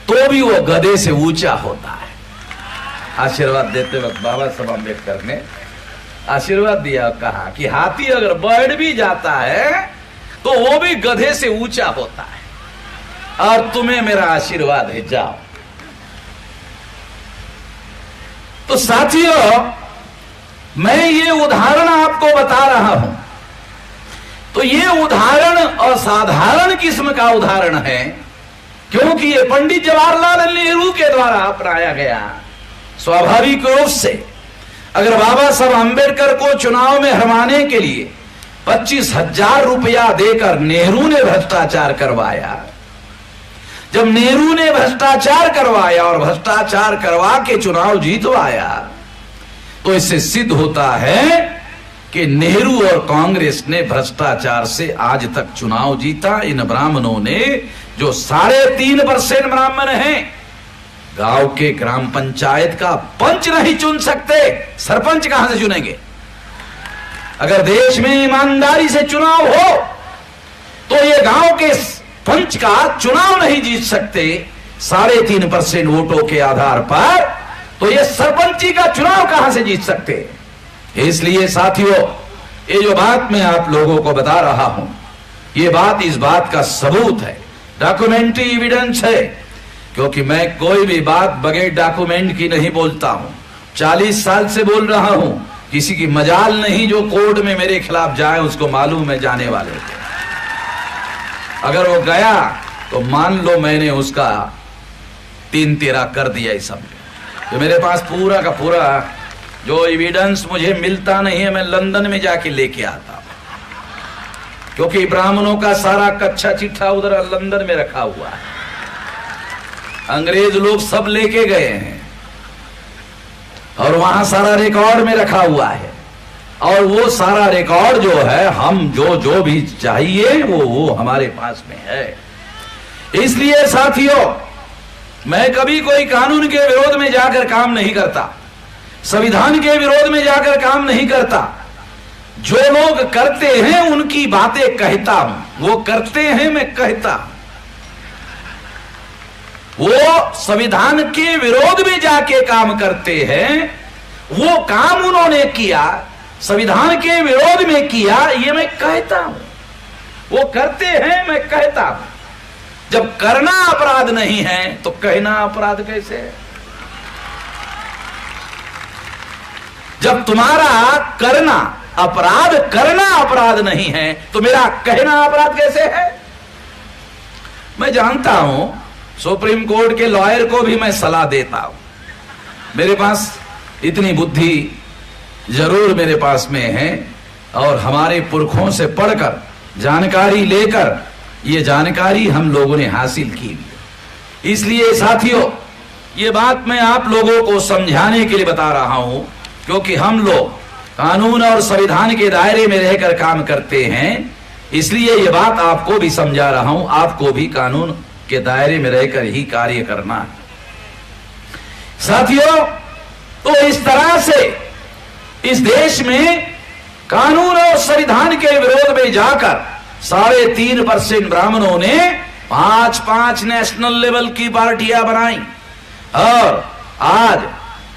तो भी वो गधे से ऊंचा होता है। आशीर्वाद देते वक्त बाबा साहब आम्बेडकर ने आशीर्वाद दिया, कहा कि हाथी अगर बैठ भी जाता है तो वो भी गधे से ऊंचा होता है, और तुम्हें मेरा आशीर्वाद है, जाओ। तो साथियों, मैं ये उदाहरण आपको बता रहा हूं। तो ये उदाहरण असाधारण किस्म का उदाहरण है, क्योंकि ये पंडित जवाहरलाल नेहरू के द्वारा अपनाया गया। स्वाभाविक रूप से अगर बाबा साहब आम्बेडकर को चुनाव में हरवाने के लिए 25,000 रुपया देकर नेहरू ने भ्रष्टाचार करवाया, जब नेहरू ने भ्रष्टाचार करवाया और भ्रष्टाचार करवा के चुनाव जीतवाया, तो इससे सिद्ध होता है कि नेहरू और कांग्रेस ने भ्रष्टाचार से आज तक चुनाव जीता। इन ब्राह्मणों ने, जो 3.5% ब्राह्मण हैं, गांव के ग्राम पंचायत का पंच नहीं चुन सकते, सरपंच कहां से चुनेंगे? अगर देश में ईमानदारी से चुनाव हो तो ये गांव के पंच का चुनाव नहीं जीत सकते 3.5% वोटों के आधार पर, तो ये सरपंची का चुनाव कहां से जीत सकते? इसलिए साथियों, ये जो बात मैं आप लोगों को बता रहा हूं, ये बात इस बात का सबूत है, डॉक्यूमेंट्री एविडेंस है। क्योंकि मैं कोई भी बात बगैर डॉक्यूमेंट की नहीं बोलता हूं। 40 साल से बोल रहा हूं, किसी की मजाल नहीं जो कोर्ट में मेरे खिलाफ जाए, उसको मालूम है जाने वाले थे। अगर वो गया तो मान लो मैंने उसका 3-13 कर दिया। इस सब तो मेरे पास पूरा का पूरा जो एविडेंस मुझे मिलता नहीं है, मैं लंदन में जाके लेके आता, क्योंकि ब्राह्मणों का सारा कच्चा चिट्ठा उधर लंदन में रखा हुआ है। अंग्रेज लोग सब लेके गए हैं और वहां सारा रिकॉर्ड में रखा हुआ है, और वो सारा रिकॉर्ड जो है, हम जो भी चाहिए वो हमारे पास में है। इसलिए साथियों, मैं कभी कोई कानून के विरोध में जाकर काम नहीं करता, संविधान के विरोध में जाकर काम नहीं करता। जो लोग करते हैं उनकी बातें कहता हूं, वो करते हैं मैं कहता हूं। वो संविधान के विरोध में जाके काम करते हैं, वो काम उन्होंने किया, संविधान के विरोध में किया, ये मैं कहता हूं। वो करते हैं मैं कहता हूं। जब करना अपराध नहीं है तो कहना अपराध कैसे है? जब तुम्हारा करना अपराध नहीं है तो मेरा कहना अपराध कैसे है? मैं जानता हूं, सुप्रीम कोर्ट के लॉयर को भी मैं सलाह देता हूं। मेरे पास इतनी बुद्धि जरूर मेरे पास में है, और हमारे पुरखों से पढ़कर जानकारी लेकर ये जानकारी हम लोगों ने हासिल की। इसलिए साथियों, ये बात मैं आप लोगों को समझाने के लिए बता रहा हूं, क्योंकि हम लोग कानून और संविधान के दायरे में रहकर काम करते हैं। इसलिए ये बात आपको भी समझा रहा हूं, आपको भी कानून के दायरे में रहकर ही कार्य करना है। साथियों, तो इस तरह से इस देश में कानून और संविधान के विरोध में जाकर 3.5% ब्राह्मणों ने 5-5 नेशनल लेवल की पार्टियां बनाई। और आज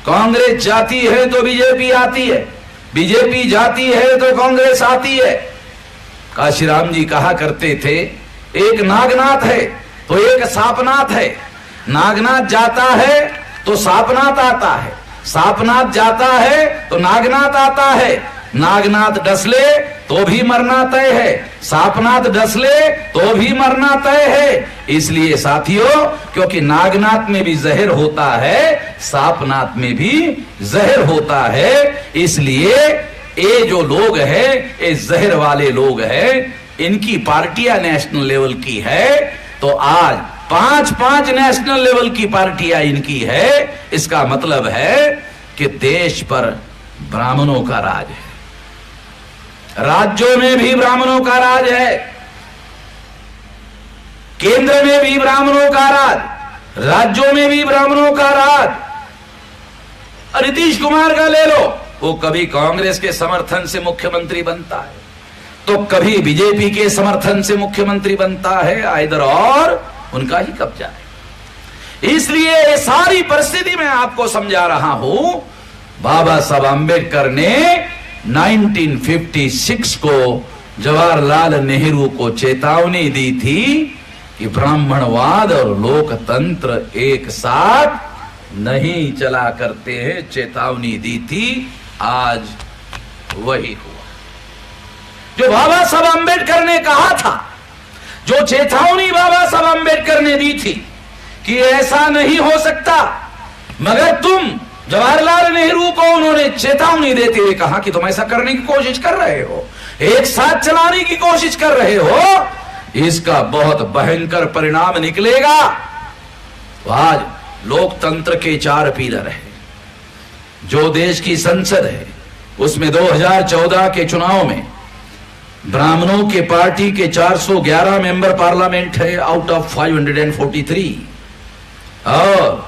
कांग्रेस जाती है तो बीजेपी आती है, बीजेपी जाती है तो कांग्रेस आती है। काशीराम जी कहा करते थे, एक नागनाथ है तो एक सापनाथ है। नागनाथ जाता है तो सापनाथ आता है, सापनाथ जाता है तो नागनाथ आता है। नागनाथ डसले तो भी मरना तय है, सापनाथ डसले तो भी मरना तय है। इसलिए साथियों, क्योंकि नागनाथ में भी जहर होता है, सापनाथ में भी जहर होता है, इसलिए ये जो लोग हैं, ये जहर वाले लोग हैं, इनकी पार्टियां नेशनल लेवल की है। तो आज 5-5 नेशनल लेवल की पार्टियां इनकी है। इसका मतलब है कि देश पर ब्राह्मणों का राज है, राज्यों में भी ब्राह्मणों का राज है, केंद्र में भी ब्राह्मणों का राज, राज्यों में भी ब्राह्मणों का राज। नीतीश कुमार का ले लो, वो कभी कांग्रेस के समर्थन से मुख्यमंत्री बनता है तो कभी बीजेपी के समर्थन से मुख्यमंत्री बनता है, आइदर और उनका ही कब्जा है। इसलिए ये सारी परिस्थिति मैं आपको समझा रहा हूं। बाबा साहब आंबेडकर ने 1956 को जवाहरलाल नेहरू को चेतावनी दी थी कि ब्राह्मणवाद और लोकतंत्र एक साथ नहीं चला करते हैं, चेतावनी दी थी। आज वही हुआ जो बाबा साहब आंबेडकर ने कहा था, जो चेतावनी बाबा साहब आंबेडकर ने दी थी कि ऐसा नहीं हो सकता। मगर तुम, जवाहरलाल नेहरू को उन्होंने चेतावनी देते हुए कहा कि तुम ऐसा करने की कोशिश कर रहे हो, एक साथ चलाने की कोशिश कर रहे हो, इसका बहुत भयंकर परिणाम निकलेगा। तो आज लोकतंत्र के 4 पिलर हैं। जो देश की संसद है उसमें 2014 के चुनाव में ब्राह्मणों के पार्टी के 411 मेंबर पार्लियामेंट है आउट ऑफ 543। और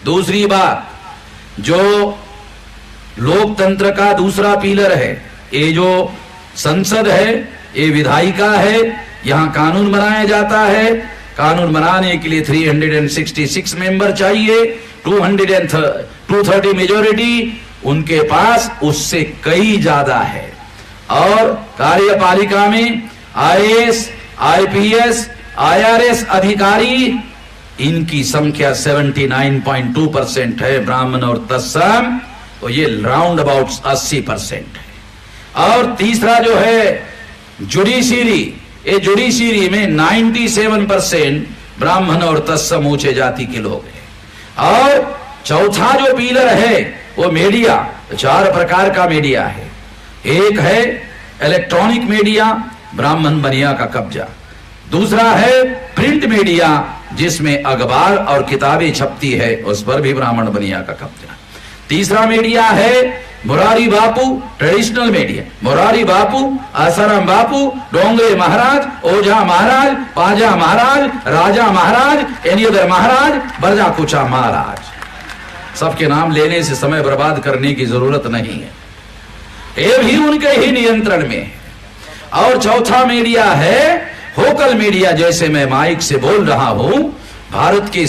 दूसरी बात, जो लोकतंत्र का दूसरा पिलर है, ये जो संसद है, ये विधायिका है, यहां कानून बनाया जाता है। कानून बनाने के लिए 366 मेंबर चाहिए, 230 मेजोरिटी उनके पास उससे कई ज्यादा है। और कार्यपालिका में आईएएस, आईपीएस, आईआरएस अधिकारी, इनकी संख्या 79.2% है, ब्राह्मण और तत्सम, तो ये राउंड अबाउट 80% है। और तीसरा जो है जुडिशरी, ये जुडिशरी में 97% ब्राह्मण और तत्सम ऊंचे जाति के लोग हैं। और चौथा जो पिलर है वो मीडिया, 4 प्रकार का मीडिया है। एक है इलेक्ट्रॉनिक मीडिया, ब्राह्मण बनिया का कब्जा। दूसरा है प्रिंट मीडिया, जिसमें अखबार और किताबें छपती है, उस पर भी ब्राह्मण बनिया का कब्जा। तीसरा मीडिया है मुरारी बापू, ट्रेडिशनल मीडिया, मुरारी बापू, आसाराम बापू, डोंगरे महाराज, ओझा महाराज, पाजा महाराज, राजा महाराज, एनियदर महाराज, बरजा कुचा महाराज। सबके नाम लेने से समय बर्बाद करने की जरूरत नहीं है, ये भी उनके ही नियंत्रण में है। और चौथा मीडिया है होकल मीडिया, जैसे मैं माइक से बोल रहा हूं, भारत के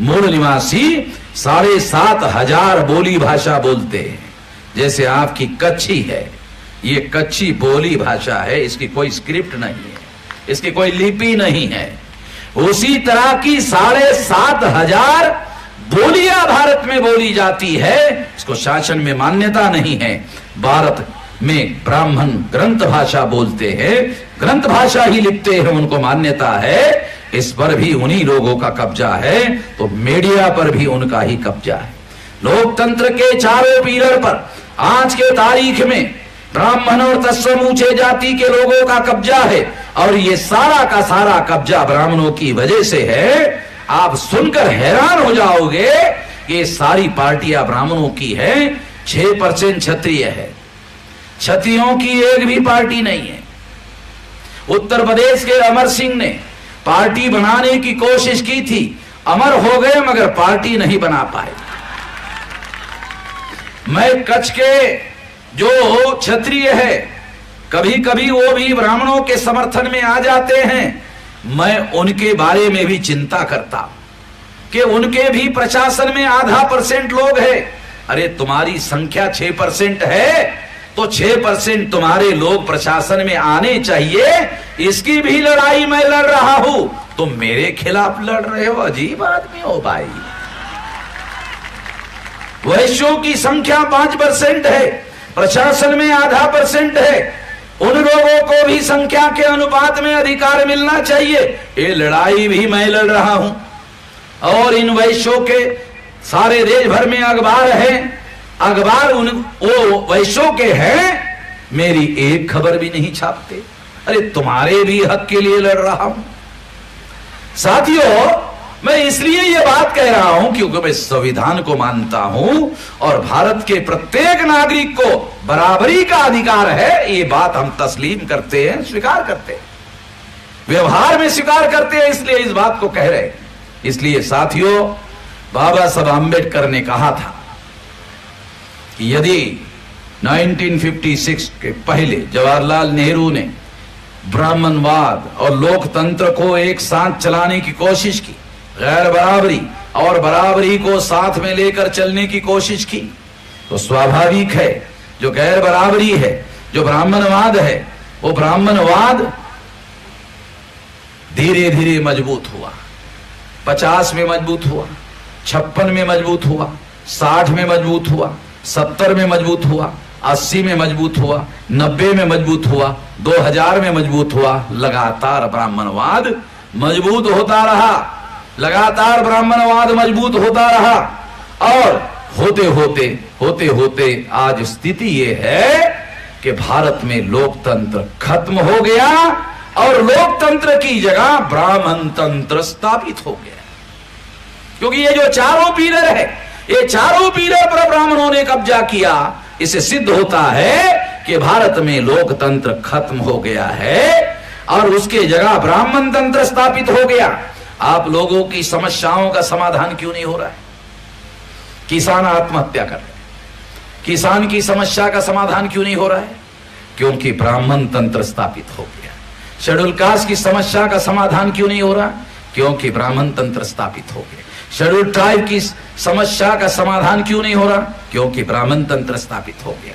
मूल निवासी 7,500 बोली भाषा बोलते हैं। जैसे आपकी कच्छी है, ये कच्छी बोली भाषा है, इसकी कोई स्क्रिप्ट नहीं है, इसकी कोई लिपि नहीं है। उसी तरह की 7,500 बोलियां भारत में बोली जाती है, इसको शासन में मान्यता नहीं है। भारत में ब्राह्मण ग्रंथ भाषा बोलते हैं, ग्रंथ भाषा ही लिखते हैं, उनको मान्यता है। इस पर भी उन्हीं लोगों का कब्जा है, तो मीडिया पर भी उनका ही कब्जा है। लोकतंत्र के 4 पिलर पर आज के तारीख में ब्राह्मण और तत्सम ऊंचे जाति के लोगों का कब्जा है, और ये सारा का सारा कब्जा ब्राह्मणों की वजह से है। आप सुनकर हैरान हो जाओगे कि सारी पार्टियां ब्राह्मणों की है, 6% क्षत्रिय है, क्षत्रियों की एक भी पार्टी नहीं है। उत्तर प्रदेश के अमर सिंह ने पार्टी बनाने की कोशिश की थी, अमर हो गए मगर पार्टी नहीं बना पाए। मैं कच्छ के जो क्षत्रिय है कभी कभी वो भी ब्राह्मणों के समर्थन में आ जाते हैं। मैं उनके बारे में भी चिंता करता कि उनके भी प्रशासन में आधा % लोग हैं। अरे तुम्हारी संख्या 6% है तो 6% तुम्हारे लोग प्रशासन में आने चाहिए। इसकी भी लड़ाई मैं लड़ रहा हूं, तुम मेरे खिलाफ लड़ रहे हो। अजीब आदमी हो भाई। वैश्यों की संख्या 5% है, प्रशासन में आधा % है। उन लोगों को भी संख्या के अनुपात में अधिकार मिलना चाहिए। ये लड़ाई भी मैं लड़ रहा हूं। और इन वैश्यों के सारे देश भर में अखबार है, अखबार वो वैश्यों के हैं, मेरी एक खबर भी नहीं छापते। अरे तुम्हारे भी हक के लिए लड़ रहा हूं। साथियों, मैं इसलिए ये बात कह रहा हूं क्योंकि मैं संविधान को मानता हूं और भारत के प्रत्येक नागरिक को बराबरी का अधिकार है। ये बात हम तस्लीम करते हैं, स्वीकार करते हैं, व्यवहार में स्वीकार करते हैं, इसलिए इस बात को कह रहे हैं। इसलिए साथियों, बाबा साहब आंबेडकर ने कहा था कि यदि 1956 के पहले जवाहरलाल नेहरू ने ब्राह्मणवाद और लोकतंत्र को एक साथ चलाने की कोशिश की, गैर बराबरी और बराबरी को साथ में लेकर चलने की कोशिश की, तो स्वाभाविक है जो गैर बराबरी है, जो ब्राह्मणवाद है, वो ब्राह्मणवाद धीरे धीरे मजबूत हुआ। 50 में मजबूत हुआ, 56 में मजबूत हुआ, 60 में मजबूत हुआ, 70 में मजबूत हुआ, 80 में मजबूत हुआ, 90 में मजबूत हुआ, 2000 में मजबूत हुआ। लगातार ब्राह्मणवाद मजबूत होता रहा, लगातार ब्राह्मणवाद मजबूत होता रहा। और होते होते आज स्थिति यह है कि भारत में लोकतंत्र खत्म हो गया और लोकतंत्र की जगह ब्राह्मण तंत्र स्थापित हो गया। क्योंकि ये जो चारों पिलर है, ये चारों पिलर पर ब्राह्मणों ने कब्जा किया। इससे सिद्ध होता है कि भारत में लोकतंत्र खत्म हो गया है और उसके जगह ब्राह्मण तंत्र स्थापित हो गया। आप लोगों की समस्याओं का समाधान क्यों नहीं हो रहा है? किसान आत्महत्या कर रहे हैं, किसान की समस्या का समाधान क्यों नहीं हो रहा है? क्योंकि ब्राह्मण तंत्र स्थापित हो गया। शेड्यूल कास्ट की समस्या का समाधान क्यों नहीं हो रहा? क्योंकि ब्राह्मण तंत्र स्थापित हो गया। शेड्यूल ट्राइब की समस्या का समाधान क्यों नहीं हो रहा? क्योंकि ब्राह्मण तंत्र स्थापित हो गया।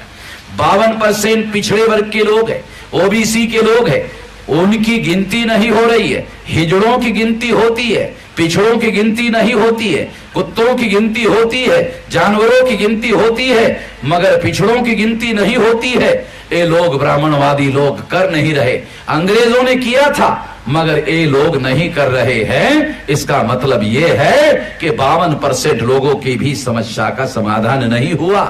52% पिछड़े वर्ग के लोग हैं, ओबीसी के लोग हैं, उनकी गिनती नहीं हो रही है। हिजड़ों की गिनती होती है, पिछड़ों की गिनती नहीं होती है। कुत्तों की गिनती होती है, जानवरों की गिनती होती है, मगर पिछड़ों की गिनती नहीं होती है। ये लोग ब्राह्मणवादी लोग कर नहीं रहे। अंग्रेजों ने किया था मगर ये लोग नहीं कर रहे हैं। इसका मतलब ये है कि 52% लोगों की भी समस्या का समाधान नहीं हुआ।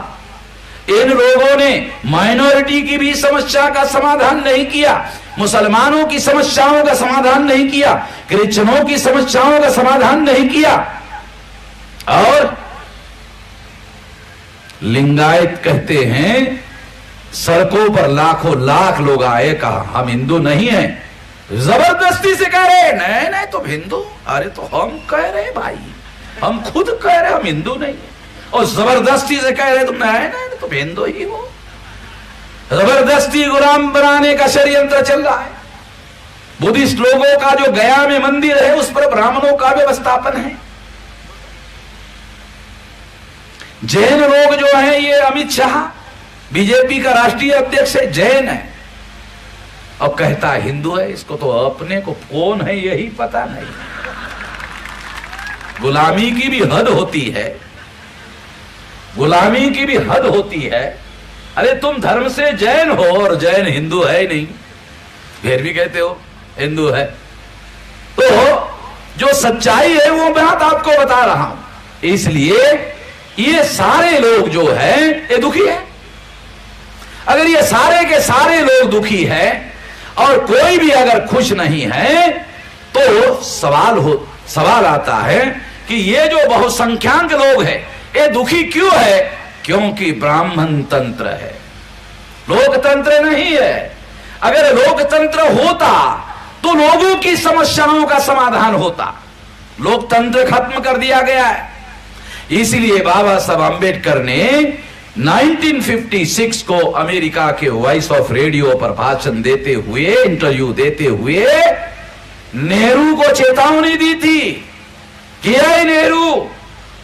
इन लोगों ने माइनॉरिटी की भी समस्या का समाधान नहीं किया, मुसलमानों की समस्याओं का समाधान नहीं किया, क्रिश्चियनों की समस्याओं का समाधान नहीं किया। और लिंगायत कहते हैं सड़कों पर लाखों लाख लोग आए, कहा हम हिंदू नहीं हैं। जबरदस्ती से कह रहे नहीं नहीं तुम हिंदू। अरे तो हम कह रहे भाई, हम खुद कह रहे हम हिंदू नहीं है, और जबरदस्ती से कह रहे तुम नहीं नहीं तुम हिंदू ही हो। जबरदस्ती गुलाम बनाने का षड्यंत्र चल रहा है। बुद्धिस्ट लोगों का जो गया में मंदिर है उस पर ब्राह्मणों का व्यवस्थापन है। जैन लोग जो है, ये अमित शाह बीजेपी का राष्ट्रीय अध्यक्ष है, जैन है और कहता है हिंदू है। इसको तो अपने को कौन है यही पता नहीं। गुलामी की भी हद होती है, गुलामी की भी हद होती है। अरे तुम धर्म से जैन हो और जैन हिंदू है ही नहीं, फिर भी कहते हो हिंदू है। तो जो सच्चाई है वो मैं आपको बता रहा हूं। इसलिए ये सारे लोग जो है ये दुखी है। अगर ये सारे के सारे लोग दुखी है और कोई भी अगर खुश नहीं है तो सवाल आता है कि ये जो बहुसंख्याक लोग हैं ये दुखी क्यों है? क्योंकि ब्राह्मण तंत्र है, लोकतंत्र नहीं है। अगर लोकतंत्र होता तो लोगों की समस्याओं का समाधान होता। लोकतंत्र खत्म कर दिया गया है। इसलिए बाबा साहब आंबेडकर ने 1956 को अमेरिका के वॉइस ऑफ रेडियो पर भाषण देते हुए, इंटरव्यू देते हुए नेहरू को चेतावनी दी थी कि ऐ नेहरू,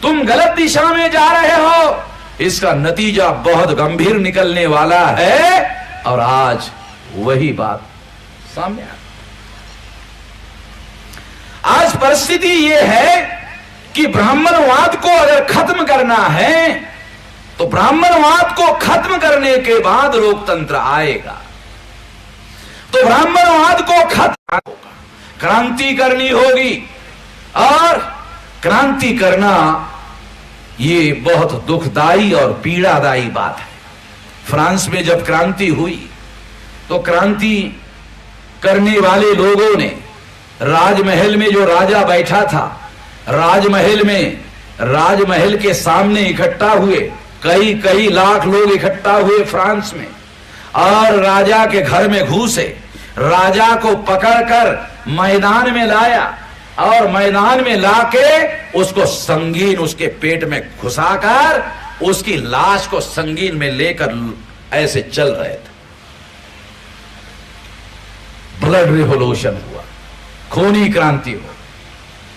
तुम गलत दिशा में जा रहे हो, इसका नतीजा बहुत गंभीर निकलने वाला है। और आज वही बात सामने आ, आज परिस्थिति यह है कि ब्राह्मणवाद को अगर खत्म करना है तो ब्राह्मणवाद को खत्म करने के बाद लोकतंत्र आएगा। तो ब्राह्मणवाद को खत्म होगा, क्रांति करनी होगी। और क्रांति करना ये बहुत दुखदाई और पीड़ादायी बात है। फ्रांस में जब क्रांति हुई तो क्रांति करने वाले लोगों ने राजमहल में, जो राजा बैठा था राजमहल के सामने इकट्ठा हुए, कई लाख लोग इकट्ठा हुए फ्रांस में, और राजा के घर में घुसे, राजा को पकड़कर मैदान में लाया और मैदान में लाके उसको संगीन उसके पेट में घुसाकर उसकी लाश को संगीन में लेकर ऐसे चल रहे थे। ब्लड रिवॉल्यूशन हुआ, खूनी क्रांति हुई,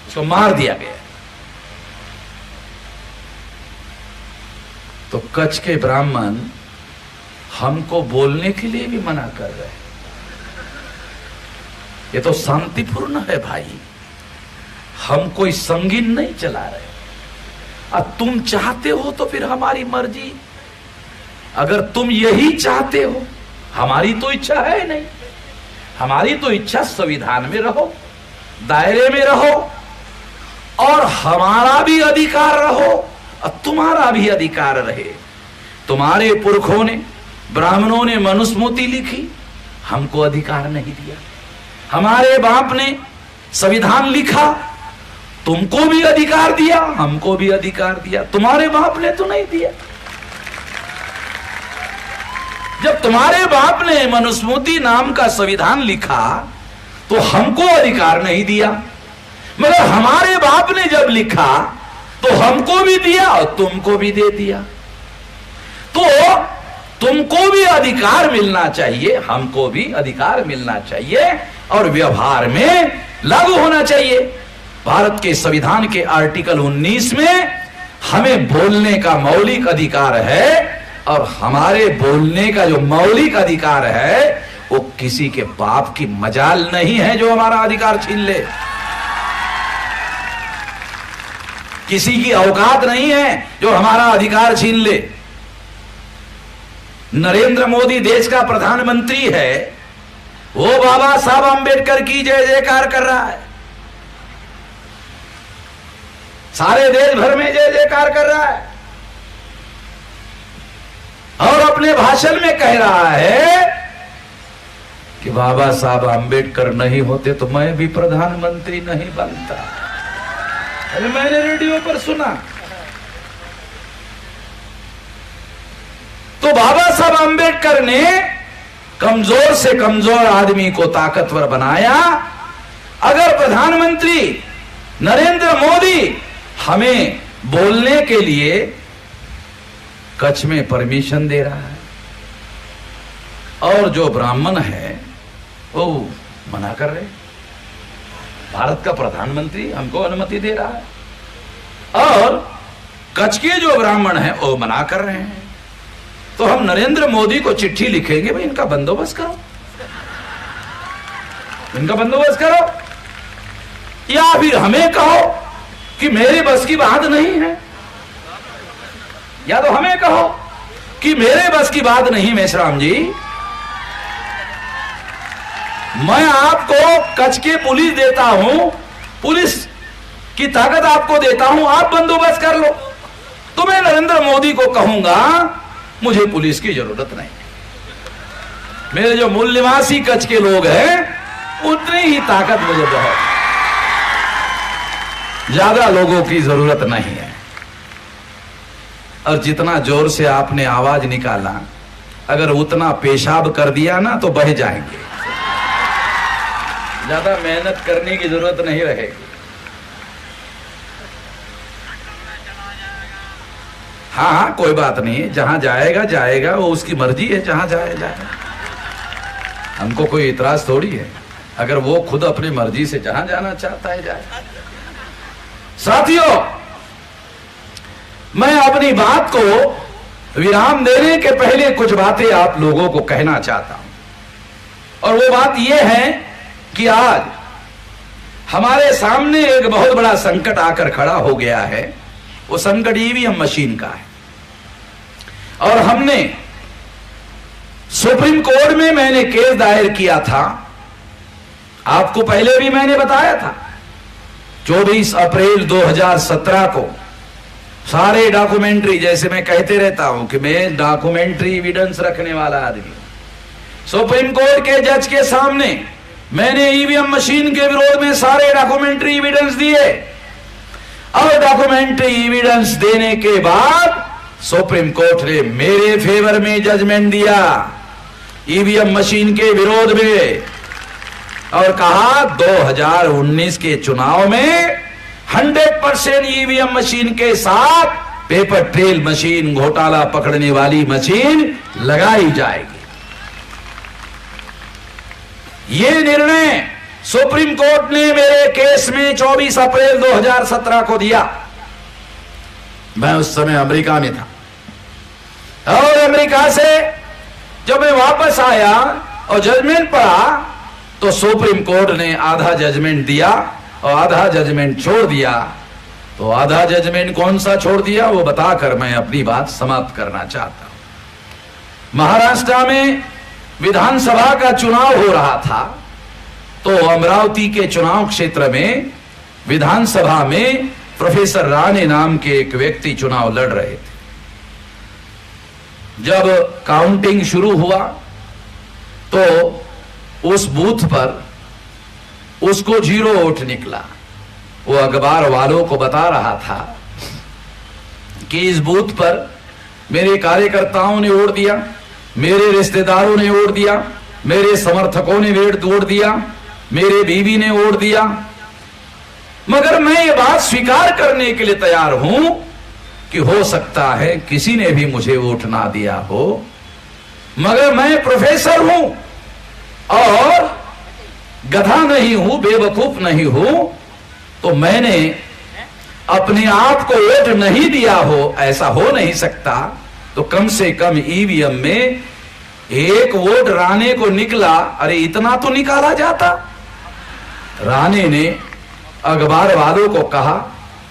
उसको मार दिया गया। तो कच्छ के ब्राह्मण हमको बोलने के लिए भी मना कर रहे हैं। ये तो शांतिपूर्ण है भाई, हम कोई संगीन नहीं चला रहे। अब तुम चाहते हो तो फिर हमारी मर्जी, अगर तुम यही चाहते हो, हमारी तो इच्छा है नहीं। हमारी तो इच्छा संविधान में रहो, दायरे में रहो, और हमारा भी अधिकार रहो और तुम्हारा भी अधिकार रहे। तुम्हारे पुरखों ने, ब्राह्मणों ने मनुस्मृति लिखी, हमको अधिकार नहीं दिया। हमारे बाप ने संविधान लिखा, तुमको भी अधिकार दिया, हमको भी अधिकार दिया। तुम्हारे बाप ने तो नहीं दिया। जब तुम्हारे बाप ने मनुस्मृति नाम का संविधान लिखा तो हमको अधिकार नहीं दिया, मगर हमारे बाप ने जब लिखा तो हमको भी दिया और तुमको भी दे दिया। तो तुमको भी अधिकार मिलना चाहिए, हमको भी अधिकार मिलना चाहिए और व्यवहार में लागू होना चाहिए। भारत के संविधान के आर्टिकल 19 में हमें बोलने का मौलिक अधिकार है, और हमारे बोलने का जो मौलिक अधिकार है वो किसी के बाप की मजाल नहीं है जो हमारा अधिकार छीन ले। किसी की औकात नहीं है जो हमारा अधिकार छीन ले। नरेंद्र मोदी देश का प्रधानमंत्री है, वो बाबा साहब अंबेडकर की जय जयकार कर रहा है, सारे देश भर में जय जयकार कर रहा है, और अपने भाषण में कह रहा है कि बाबा साहब अंबेडकर नहीं होते तो मैं भी प्रधानमंत्री नहीं बनता। अरे मैंने रेडियो पर सुना। तो बाबा साहब अंबेडकर ने कमजोर से कमजोर आदमी को ताकतवर बनाया। अगर प्रधानमंत्री नरेंद्र मोदी हमें बोलने के लिए कच्छ में परमिशन दे रहा है और जो ब्राह्मण है वो मना कर रहे, भारत का प्रधानमंत्री हमको अनुमति दे रहा है और कच्छ के जो ब्राह्मण हैं वो मना कर रहे हैं, तो हम नरेंद्र मोदी को चिट्ठी लिखेंगे, भाई इनका बंदोबस्त करो, इनका बंदोबस्त करो, या फिर हमें कहो कि मेरे बस की बात नहीं है, या तो हमें कहो कि मेरे बस की बात नहीं मेश्राम जी, मैं आपको कच्छ के पुलिस देता हूं, पुलिस की ताकत आपको देता हूं, आप बंदोबस्त कर लो। तो मैं नरेंद्र मोदी को कहूंगा मुझे पुलिस की जरूरत नहीं, मेरे जो मूल निवासी कच्छ के लोग हैं उतनी ही ताकत मुझे बहुत, ज्यादा लोगों की जरूरत नहीं है। और जितना जोर से आपने आवाज निकाला, अगर उतना पेशाब कर दिया ना तो बह जाएंगे, ज्यादा मेहनत करने की जरूरत नहीं रहेगी। हाँ हाँ कोई बात नहीं, जहां जाएगा जाएगा, वो उसकी मर्जी है, जहां जाएगा। हमको कोई इतराज थोड़ी है, अगर वो खुद अपनी मर्जी से जहां जाना चाहता है जाए। साथियों, मैं अपनी बात को विराम देने के पहले कुछ बातें आप लोगों को कहना चाहता हूं, और वो बात यह है कि आज हमारे सामने एक बहुत बड़ा संकट आकर खड़ा हो गया है। वो संकट ईवीएम मशीन का है, और हमने सुप्रीम कोर्ट में मैंने केस दायर किया था। आपको पहले भी मैंने बताया था, 24 अप्रैल 2017 को सारे डॉक्यूमेंट्री, जैसे मैं कहते रहता हूं कि मैं डॉक्यूमेंट्री एविडेंस रखने वाला आदमी, सुप्रीम कोर्ट के जज के सामने मैंने ईवीएम मशीन के विरोध में सारे डॉक्यूमेंट्री एविडेंस दिए, और डॉक्यूमेंट्री एविडेंस देने के बाद सुप्रीम कोर्ट ने मेरे फेवर में जजमेंट दिया ईवीएम मशीन के विरोध में, और कहा 2019 के चुनाव में 100% ईवीएम मशीन के साथ पेपर ट्रेल मशीन, घोटाला पकड़ने वाली मशीन लगाई जाएगी। यह निर्णय सुप्रीम कोर्ट ने मेरे केस में 24 अप्रैल 2017 को दिया। मैं उस समय अमेरिका में था, और अमेरिका से जब मैं वापस आया और जजमेंट पढ़ा, तो सुप्रीम कोर्ट ने आधा जजमेंट दिया और आधा जजमेंट छोड़ दिया। तो आधा जजमेंट कौन सा छोड़ दिया, वो बताकर मैं अपनी बात समाप्त करना चाहता हूं। महाराष्ट्र में विधानसभा का चुनाव हो रहा था, तो अमरावती के चुनाव क्षेत्र में विधानसभा में प्रोफेसर राणे नाम के एक व्यक्ति चुनाव लड़ रहे थे। जब काउंटिंग शुरू हुआ तो उस बूथ पर उसको 0 वोट निकला। वो अखबार वालों को बता रहा था कि इस बूथ पर मेरे कार्यकर्ताओं ने वोट दिया, मेरे रिश्तेदारों ने वोट दिया, मेरे समर्थकों ने वोट दिया, मेरे बीवी ने वोट दिया। मगर मैं ये बात स्वीकार करने के लिए तैयार हूं कि हो सकता है किसी ने भी मुझे वोट ना दिया हो, मगर मैं प्रोफेसर हूं और गधा नहीं हूं, बेवकूफ नहीं हूं, तो मैंने अपने आप को वोट नहीं दिया हो, ऐसा हो नहीं सकता। तो कम से कम ईवीएम में 1 वोट राणे को निकला। अरे इतना तो निकाला जाता। राणे ने अखबार वालों को कहा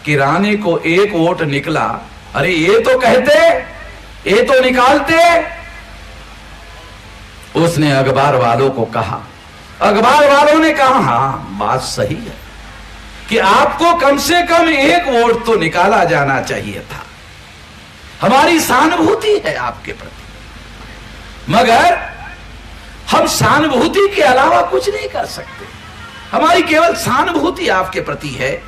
कि राणे को 1 वोट निकला। अरे ये तो कहते, ये तो निकालते। उसने अखबार वालों को कहा, अखबार वालों ने कहा हां बात सही है कि आपको कम से कम 1 वोट तो निकाला जाना चाहिए था। हमारी सहानुभूति है आपके प्रति, मगर हम सहानुभूति के अलावा कुछ नहीं कर सकते। हमारी केवल सहानुभूति आपके प्रति है।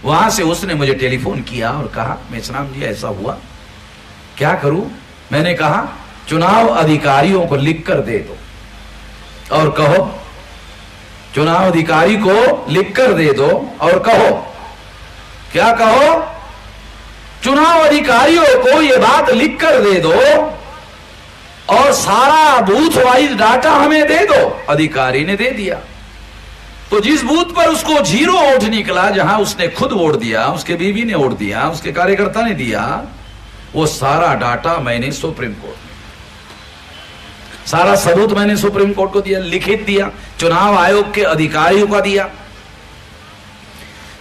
वहां से उसने मुझे टेलीफोन किया और कहा, मेचराम जी ऐसा हुआ, क्या करूं? मैंने कहा चुनाव अधिकारियों को लिख कर दे दो और कहो, चुनाव अधिकारी को लिख कर दे दो और कहो, क्या कहो? चुनाव अधिकारियों को यह बात लिख कर दे दो और सारा बूथ वाइज डाटा हमें दे दो। अधिकारी ने दे दिया। तो जिस बूथ पर उसको 0 वोट निकला, जहां उसने खुद वोट दिया, उसके बीवी ने वोट दिया, उसके कार्यकर्ता ने दिया, वो सारा डाटा मैंने सुप्रीम कोर्ट में, सारा सबूत मैंने सुप्रीम कोर्ट को दिया, लिखित दिया, चुनाव आयोग के अधिकारियों का दिया।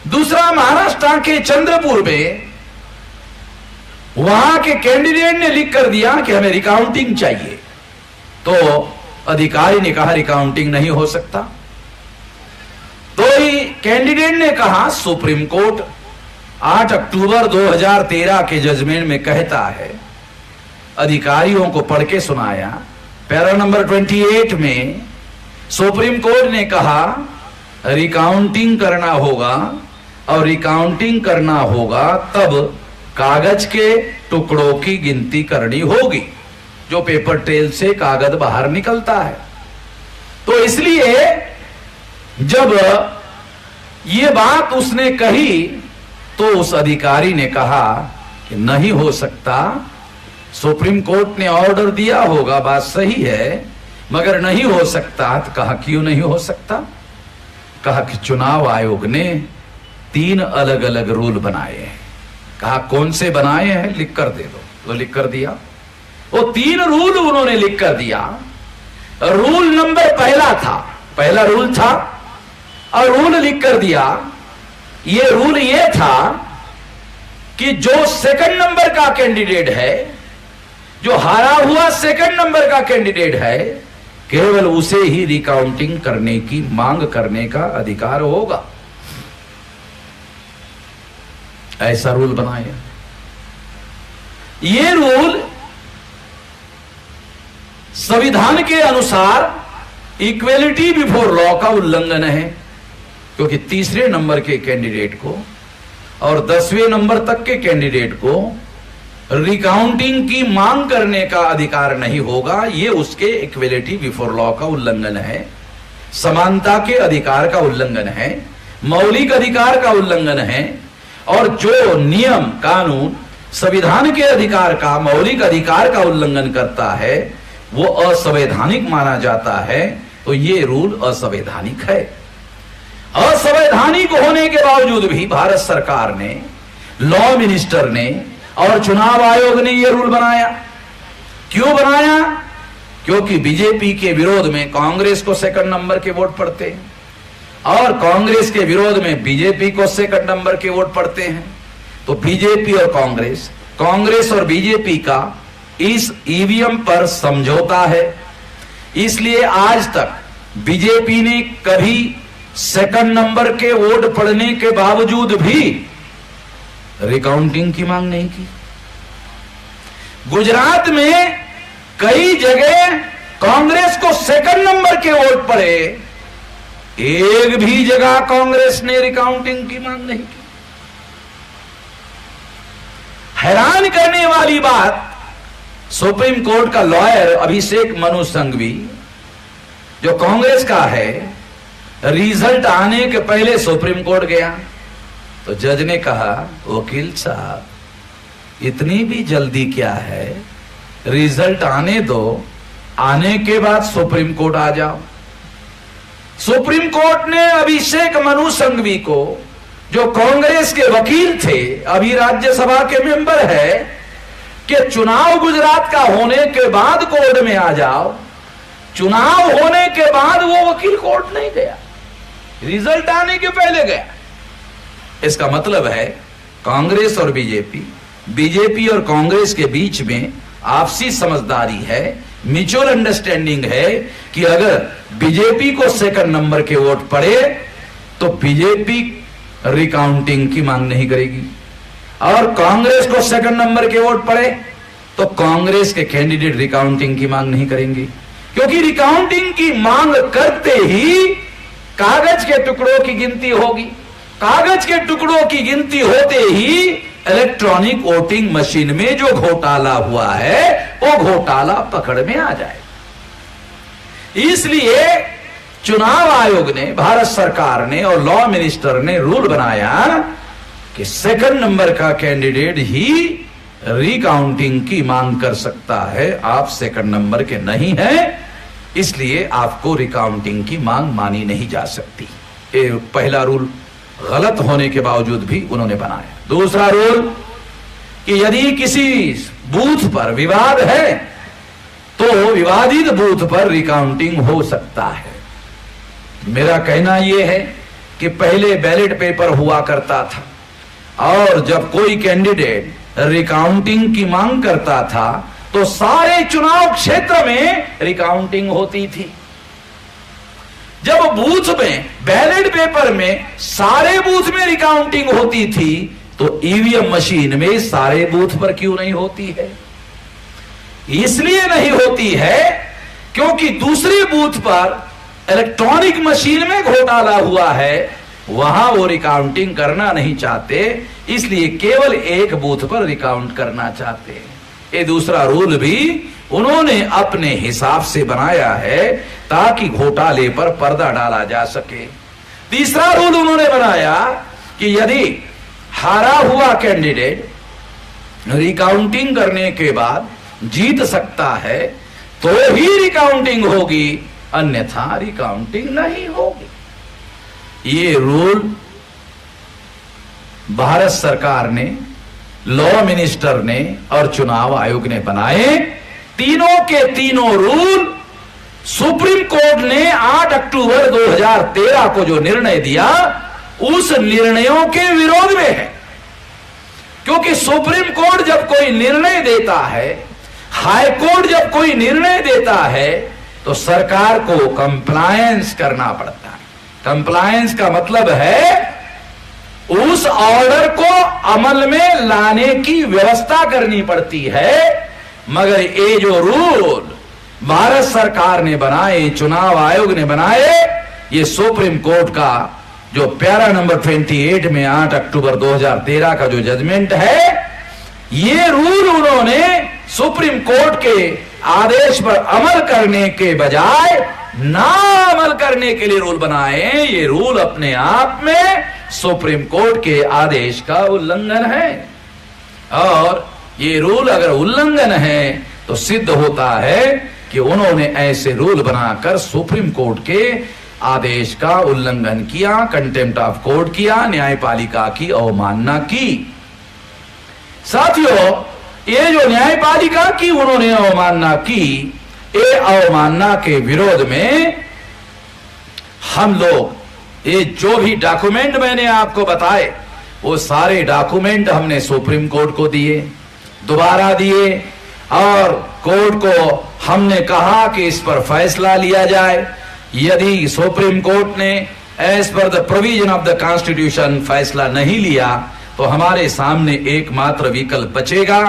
दूसरा, महाराष्ट्र के चंद्रपुर में वहां के कैंडिडेट ने लिख कर दिया कि हमें रिकाउंटिंग चाहिए। तो अधिकारी ने कहा रिकाउंटिंग नहीं हो सकता। तो ही कैंडिडेट ने कहा सुप्रीम कोर्ट 8 अक्टूबर 2013 के जजमेंट में कहता है, अधिकारियों को पढ़ के सुनाया। पैरा नंबर 28 में सुप्रीम कोर्ट ने कहा रिकाउंटिंग करना होगा, और रिकाउंटिंग करना होगा तब कागज के टुकड़ों की गिनती करनी होगी, जो पेपर ट्रेल से कागज बाहर निकलता है। तो इसलिए जब ये बात उसने कही तो उस अधिकारी ने कहा कि नहीं हो सकता। सुप्रीम कोर्ट ने ऑर्डर दिया होगा, बात सही है, मगर नहीं हो सकता। तो कहा क्यों नहीं हो सकता? कहा कि चुनाव आयोग ने 3 अलग अलग रूल बनाए हैं। कहा कौन से बनाए हैं, लिख कर दे दो। तो लिख कर दिया। वो 3 रूल उन्होंने लिख कर दिया। रूल नंबर पहला रूल था, और रूल लिख कर दिया। ये रूल ये था कि जो सेकंड नंबर का कैंडिडेट है, जो हारा हुआ सेकंड नंबर का कैंडिडेट है, केवल उसे ही रिकाउंटिंग करने की मांग करने का अधिकार होगा। ऐसा रूल बनाया। ये रूल संविधान के अनुसार इक्वेलिटी बिफोर लॉ का उल्लंघन है, क्योंकि तीसरे नंबर के कैंडिडेट को और 10वें नंबर तक के कैंडिडेट को रिकाउंटिंग की मांग करने का अधिकार नहीं होगा। ये उसके इक्वेलिटी बिफोर लॉ का उल्लंघन है, समानता के अधिकार का उल्लंघन है, मौलिक अधिकार का उल्लंघन है। और जो नियम कानून संविधान के अधिकार का, मौलिक अधिकार का उल्लंघन करता है, वो असंवैधानिक माना जाता है। तो ये रूल असंवैधानिक है। असंवैधानिक होने के बावजूद भी भारत सरकार ने, लॉ मिनिस्टर ने और चुनाव आयोग ने यह रूल बनाया। क्यों बनाया? क्योंकि बीजेपी के विरोध में कांग्रेस को सेकंड नंबर के वोट पड़ते हैं, और कांग्रेस के विरोध में बीजेपी को सेकंड नंबर के वोट पड़ते हैं। तो बीजेपी और कांग्रेस और बीजेपी का इस ईवीएम पर समझौता है। इसलिए आज तक बीजेपी ने कभी सेकंड नंबर के वोट पड़ने के बावजूद भी रिकाउंटिंग की मांग नहीं की। गुजरात में कई जगह कांग्रेस को सेकंड नंबर के वोट पड़े, एक भी जगह कांग्रेस ने रिकाउंटिंग की मांग नहीं की। हैरान करने वाली बात, सुप्रीम कोर्ट का लॉयर अभिषेक मनु सिंघवी जो कांग्रेस का है, रिजल्ट आने के पहले सुप्रीम कोर्ट गया तो जज ने कहा, वकील साहब इतनी भी जल्दी क्या है, रिजल्ट आने दो, आने के बाद सुप्रीम कोर्ट आ जाओ। सुप्रीम कोर्ट ने अभिषेक मनु सिंघवी को, जो कांग्रेस के वकील थे, अभी राज्यसभा के मेंबर है, कि चुनाव गुजरात का होने के बाद कोर्ट में आ जाओ। चुनाव होने के बाद वो वकील कोर्ट नहीं गया, रिजल्ट आने के पहले गया। इसका मतलब है कांग्रेस और बीजेपी और कांग्रेस के बीच में आपसी समझदारी है, म्यूचुअल अंडरस्टैंडिंग है कि अगर बीजेपी को सेकंड नंबर के वोट पड़े तो बीजेपी रिकाउंटिंग की मांग नहीं करेगी, और कांग्रेस को सेकंड नंबर के वोट पड़े तो कांग्रेस के कैंडिडेट रिकाउंटिंग की मांग नहीं करेंगे। क्योंकि रिकाउंटिंग की मांग करते ही कागज के टुकड़ों की गिनती होगी, कागज के टुकड़ों की गिनती होते ही इलेक्ट्रॉनिक वोटिंग मशीन में जो घोटाला हुआ है वो घोटाला पकड़ में आ जाए। इसलिए चुनाव आयोग ने, भारत सरकार ने और लॉ मिनिस्टर ने रूल बनाया कि सेकंड नंबर का कैंडिडेट ही रिकाउंटिंग की मांग कर सकता है। आप सेकंड नंबर के नहीं हैं, इसलिए आपको रिकाउंटिंग की मांग मानी नहीं जा सकती। ये पहला रूल गलत होने के बावजूद भी उन्होंने बनाया। दूसरा रूल कि यदि किसी बूथ पर विवाद है तो विवादित बूथ पर रिकाउंटिंग हो सकता है। मेरा कहना यह है कि पहले बैलेट पेपर हुआ करता था, और जब कोई कैंडिडेट रिकाउंटिंग की मांग करता था तो सारे चुनाव क्षेत्र में रिकाउंटिंग होती थी। जब बूथ में, बैलेट पेपर में सारे बूथ में रिकाउंटिंग होती थी तो ईवीएम मशीन में सारे बूथ पर क्यों नहीं होती है? इसलिए नहीं होती है क्योंकि दूसरे बूथ पर इलेक्ट्रॉनिक मशीन में घोटाला हुआ है, वहां वो रिकाउंटिंग करना नहीं चाहते, इसलिए केवल एक बूथ पर रिकाउंट करना चाहते हैं। ये दूसरा रूल भी उन्होंने अपने हिसाब से बनाया है ताकि घोटाले पर पर्दा डाला जा सके। तीसरा रूल उन्होंने बनाया कि यदि हारा हुआ कैंडिडेट रिकाउंटिंग करने के बाद जीत सकता है तो ही रिकाउंटिंग होगी, अन्यथा रिकाउंटिंग नहीं होगी। ये रूल भारत सरकार ने, लॉ मिनिस्टर ने और चुनाव आयोग ने बनाए। तीनों के तीनों रूल सुप्रीम कोर्ट ने 8 अक्टूबर 2013 को जो निर्णय दिया उस निर्णयों के विरोध में है। क्योंकि सुप्रीम कोर्ट जब कोई निर्णय देता है, हाई कोर्ट जब कोई निर्णय देता है, तो सरकार को कंप्लायंस करना पड़ता है। कंप्लायंस का मतलब है उस ऑर्डर को अमल में लाने की व्यवस्था करनी पड़ती है। मगर ये जो रूल भारत सरकार ने बनाए, चुनाव आयोग ने बनाए, ये सुप्रीम कोर्ट का जो प्यारा नंबर 28 में 8 अक्टूबर 2013 का जो जजमेंट है, ये रूल उन्होंने सुप्रीम कोर्ट के आदेश पर अमल करने के बजाय ना अमल करने के लिए रूल बनाए। ये रूल अपने आप में सुप्रीम कोर्ट के आदेश का उल्लंघन है, और ये रूल अगर उल्लंघन है तो सिद्ध होता है कि उन्होंने ऐसे रूल बनाकर सुप्रीम कोर्ट के आदेश का उल्लंघन किया, कंटेम्प्ट ऑफ कोर्ट किया, न्यायपालिका की अवमानना की। साथियों, ये जो न्यायपालिका की उन्होंने अवमानना की, ये अवमानना के विरोध में हम लोग, ये जो भी डॉक्यूमेंट मैंने आपको बताए वो सारे डॉक्यूमेंट हमने सुप्रीम कोर्ट को दिए, दोबारा दिए, और कोर्ट को हमने कहा कि इस पर फैसला लिया जाए। यदि सुप्रीम कोर्ट ने as per the provision of the constitution फैसला नहीं लिया तो हमारे सामने एकमात्र विकल्प बचेगा,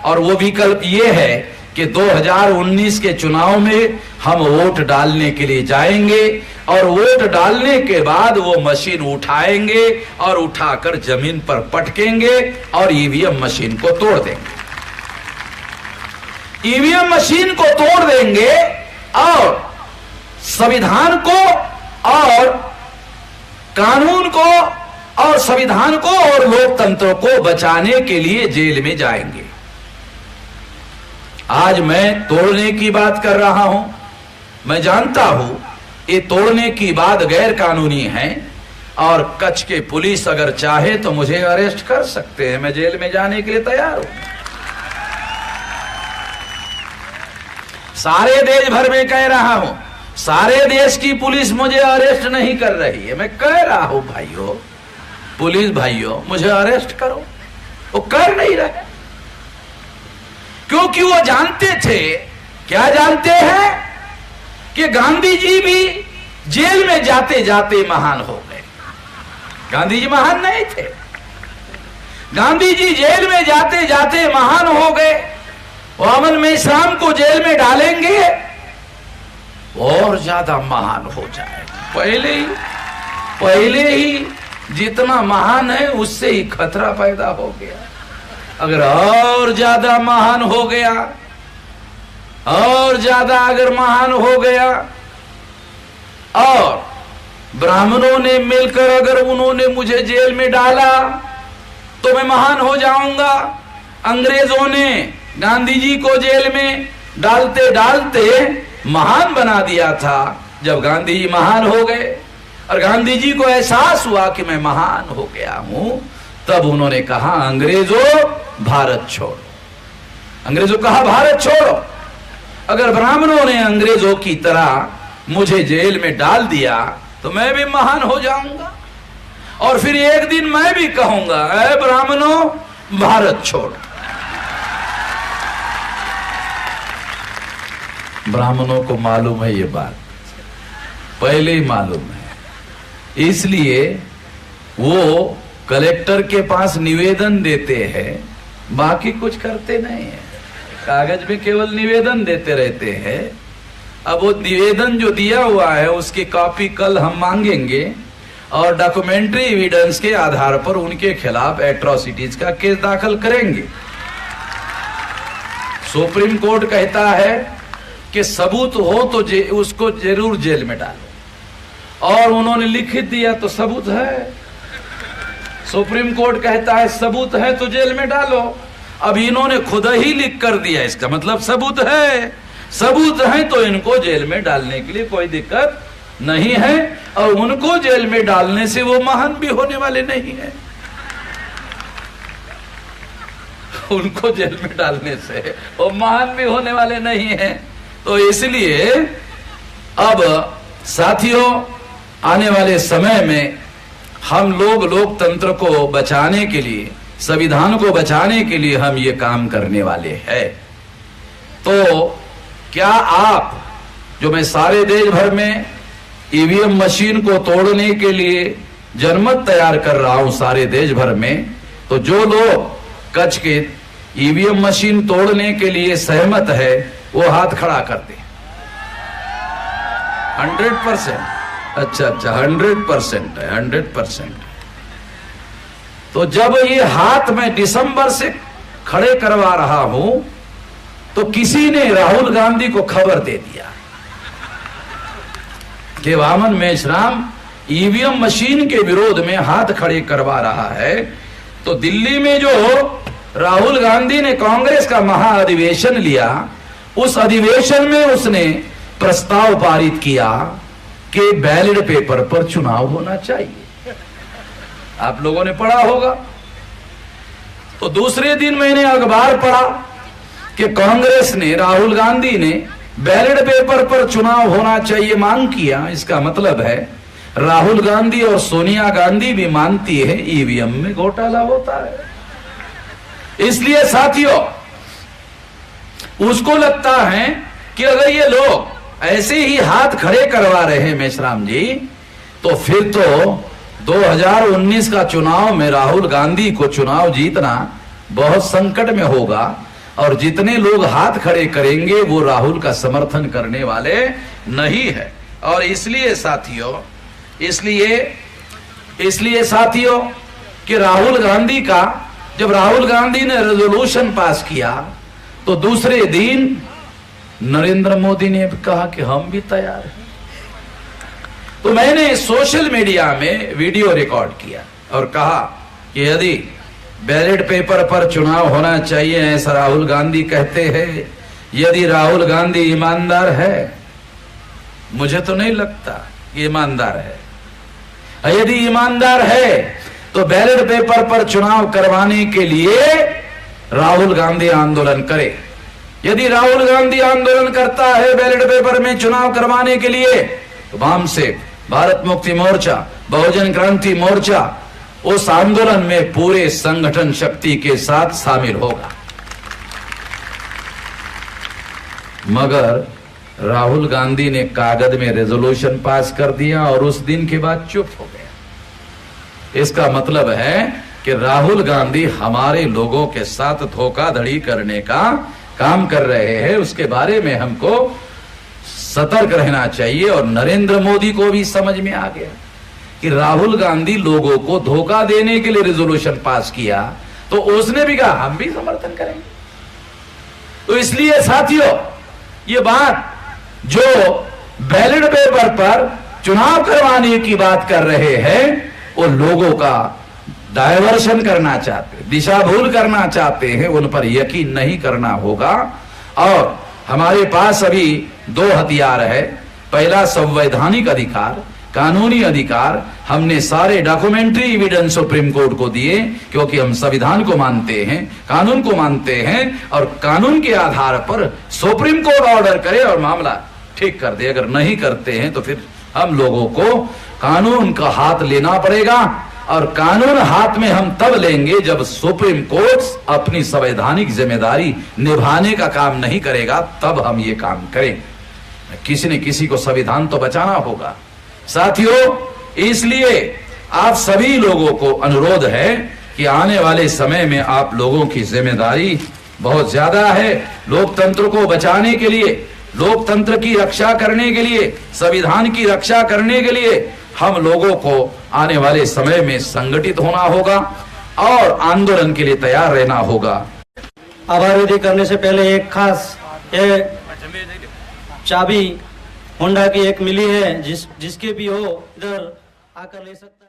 और वो विकल्प ये है कि 2019 के चुनाव में हम वोट डालने के लिए जाएंगे, और वोट डालने के बाद वो मशीन उठाएंगे और उठाकर जमीन पर पटकेंगे और ईवीएम मशीन को तोड़ देंगे। ईवीएम मशीन को तोड़ देंगे और संविधान को और कानून को और संविधान को और लोकतंत्र को बचाने के लिए जेल में जाएंगे। आज मैं तोड़ने की बात कर रहा हूं, मैं जानता हूं ये तोड़ने की बात गैर कानूनी है, और कच्छ के पुलिस अगर चाहे तो मुझे अरेस्ट कर सकते हैं, मैं जेल में जाने के लिए तैयार हूं। सारे देश भर में कह रहा हूं, सारे देश की पुलिस मुझे अरेस्ट नहीं कर रही है। मैं कह रहा हूं भाइयों, पुलिस भाइयों, मुझे अरेस्ट करो, वो कर नहीं रहे, क्योंकि वो जानते थे, क्या जानते हैं, कि गांधी जी भी जेल में जाते जाते महान हो गए। गांधी जी महान नहीं थे, गांधी जी जेल में जाते जाते महान हो गए। वो अमन में शाम को जेल में डालेंगे और ज्यादा महान हो जाएगा। पहले ही जितना महान है उससे ही खतरा पैदा हो गया। अगर और ज्यादा महान हो गया, और ज्यादा अगर महान हो गया, और ब्राह्मणों ने मिलकर अगर उन्होंने मुझे जेल में डाला तो मैं महान हो जाऊंगा। अंग्रेजों ने गांधी जी को जेल में डालते डालते महान बना दिया था। जब गांधी जी महान हो गए और गांधी जी को एहसास हुआ कि मैं महान हो गया हूं, तब उन्होंने कहा, अंग्रेजों भारत छोड़ो। अंग्रेजों कहा भारत छोड़ो। अगर ब्राह्मणों ने अंग्रेजों की तरह मुझे जेल में डाल दिया तो मैं भी महान हो जाऊंगा, और फिर एक दिन मैं भी कहूंगा, ऐ ब्राह्मणों भारत छोड़ो। ब्राह्मणों को मालूम है ये बात, पहले ही मालूम है, इसलिए वो कलेक्टर के पास निवेदन देते हैं, बाकी कुछ करते नहीं है, कागज में केवल निवेदन देते रहते हैं। अब वो निवेदन जो दिया हुआ है उसकी कॉपी कल हम मांगेंगे, और डॉक्यूमेंट्री एविडेंस के आधार पर उनके खिलाफ एट्रोसिटीज का केस दाखिल करेंगे। सुप्रीम कोर्ट कहता है कि सबूत हो तो उसको जरूर जेल में डालो, और उन्होंने लिखित दिया तो सबूत है। सुप्रीम कोर्ट कहता है सबूत है तो जेल में डालो, अब इन्होंने खुद ही लिख कर दिया, इसका मतलब सबूत है। सबूत है तो इनको जेल में डालने के लिए कोई दिक्कत नहीं है, और उनको जेल में डालने से वो महान भी होने वाले नहीं है। उनको जेल में डालने से वो महान भी होने वाले नहीं है। तो इसलिए अब साथियों, आने वाले समय में हम लोग लोकतंत्र को बचाने के लिए, संविधान को बचाने के लिए हम ये काम करने वाले हैं। तो क्या आप, जो मैं सारे देश भर में ईवीएम मशीन को तोड़ने के लिए जनमत तैयार कर रहा हूं सारे देश भर में, तो जो लोग कच्छ के ईवीएम मशीन तोड़ने के लिए सहमत है वो हाथ खड़ा कर दे। 100%। अच्छा 100% है, 100%। तो जब ये हाथ में दिसंबर से खड़े करवा रहा हूं तो किसी ने राहुल गांधी को खबर दे दिया कि वामन मेश्राम ईवीएम मशीन के विरोध में हाथ खड़े करवा रहा है। तो दिल्ली में जो राहुल गांधी ने कांग्रेस का महाअधिवेशन लिया, उस अधिवेशन में उसने प्रस्ताव पारित किया कि बैलेट पेपर पर चुनाव होना चाहिए। आप लोगों ने पढ़ा होगा। तो दूसरे दिन मैंने अखबार पढ़ा कि कांग्रेस ने, राहुल गांधी ने बैलेट पेपर पर चुनाव होना चाहिए मांग किया। इसका मतलब है राहुल गांधी और सोनिया गांधी भी मानती है ईवीएम में घोटाला होता है। इसलिए साथियों, उसको लगता है कि अगर ये लोग ऐसे ही हाथ खड़े करवा रहे हैं मेश्राम जी, तो फिर तो 2019 का चुनाव में राहुल गांधी को चुनाव जीतना बहुत संकट में होगा, और जितने लोग हाथ खड़े करेंगे वो राहुल का समर्थन करने वाले नहीं है। और इसलिए साथियों कि राहुल गांधी का, जब राहुल गांधी ने रेजोल्यूशन पास किया तो दूसरे दिन नरेंद्र मोदी ने कहा कि हम भी तैयार हैं। तो मैंने सोशल मीडिया में वीडियो रिकॉर्ड किया और कहा कि यदि बैलेट पेपर पर चुनाव होना चाहिए ऐसा राहुल गांधी कहते हैं, यदि राहुल गांधी ईमानदार है, मुझे तो नहीं लगता ईमानदार है, यदि ईमानदार है तो बैलेट पेपर पर चुनाव करवाने के लिए राहुल गांधी आंदोलन करे। यदि राहुल गांधी आंदोलन करता है बैलेट पेपर में चुनाव करवाने के लिए, तो वामसेक, भारत मुक्ति मोर्चा, बहुजन क्रांति मोर्चा उस आंदोलन में पूरे संगठन शक्ति के साथ शामिल होगा। मगर राहुल गांधी ने कागज में रेजोल्यूशन पास कर दिया और उस दिन के बाद चुप हो गया। इसका मतलब है कि राहुल गांधी हमारे लोगों के साथ धोखाधड़ी करने का काम कर रहे हैं। उसके बारे में हमको सतर्क रहना चाहिए। और नरेंद्र मोदी को भी समझ में आ गया कि राहुल गांधी लोगों को धोखा देने के लिए रेजोल्यूशन पास किया, तो उसने भी कहा हम भी समर्थन करेंगे। तो इसलिए साथियों, ये बात जो बैलेट पेपर पर चुनाव करवाने की बात कर रहे हैं, वो लोगों का डायवर्शन करना चाहते, दिशा भूल करना चाहते हैं, उन पर यकीन नहीं करना होगा। और हमारे पास अभी दो हथियार है। पहला संवैधानिक अधिकार, कानूनी अधिकार। हमने सारे डॉक्यूमेंट्री एविडेंस सुप्रीम कोर्ट को दिए, क्योंकि हम संविधान को मानते हैं, कानून को मानते हैं, और कानून के आधार पर सुप्रीम कोर्ट ऑर्डर करे और मामला ठीक कर दे। अगर नहीं करते हैं तो फिर हम लोगों को कानून का हाथ लेना पड़ेगा। और कानून हाथ में हम तब लेंगे जब सुप्रीम कोर्ट अपनी संवैधानिक जिम्मेदारी निभाने का काम नहीं करेगा, तब हम ये काम करें। किसी न किसी को संविधान तो बचाना होगा। साथियों, इसलिए आप सभी लोगों को अनुरोध है कि आने वाले समय में आप लोगों की जिम्मेदारी बहुत ज्यादा है। लोकतंत्र को बचाने के लिए, लोकतंत्र की रक्षा करने के लिए, संविधान की रक्षा करने के लिए हम लोगों को आने वाले समय में संगठित होना होगा और आंदोलन के लिए तैयार रहना होगा। आभार विधि करने से पहले एक खास चाबी होंडा की एक मिली है, जिसके भी हो इधर आकर ले सकता।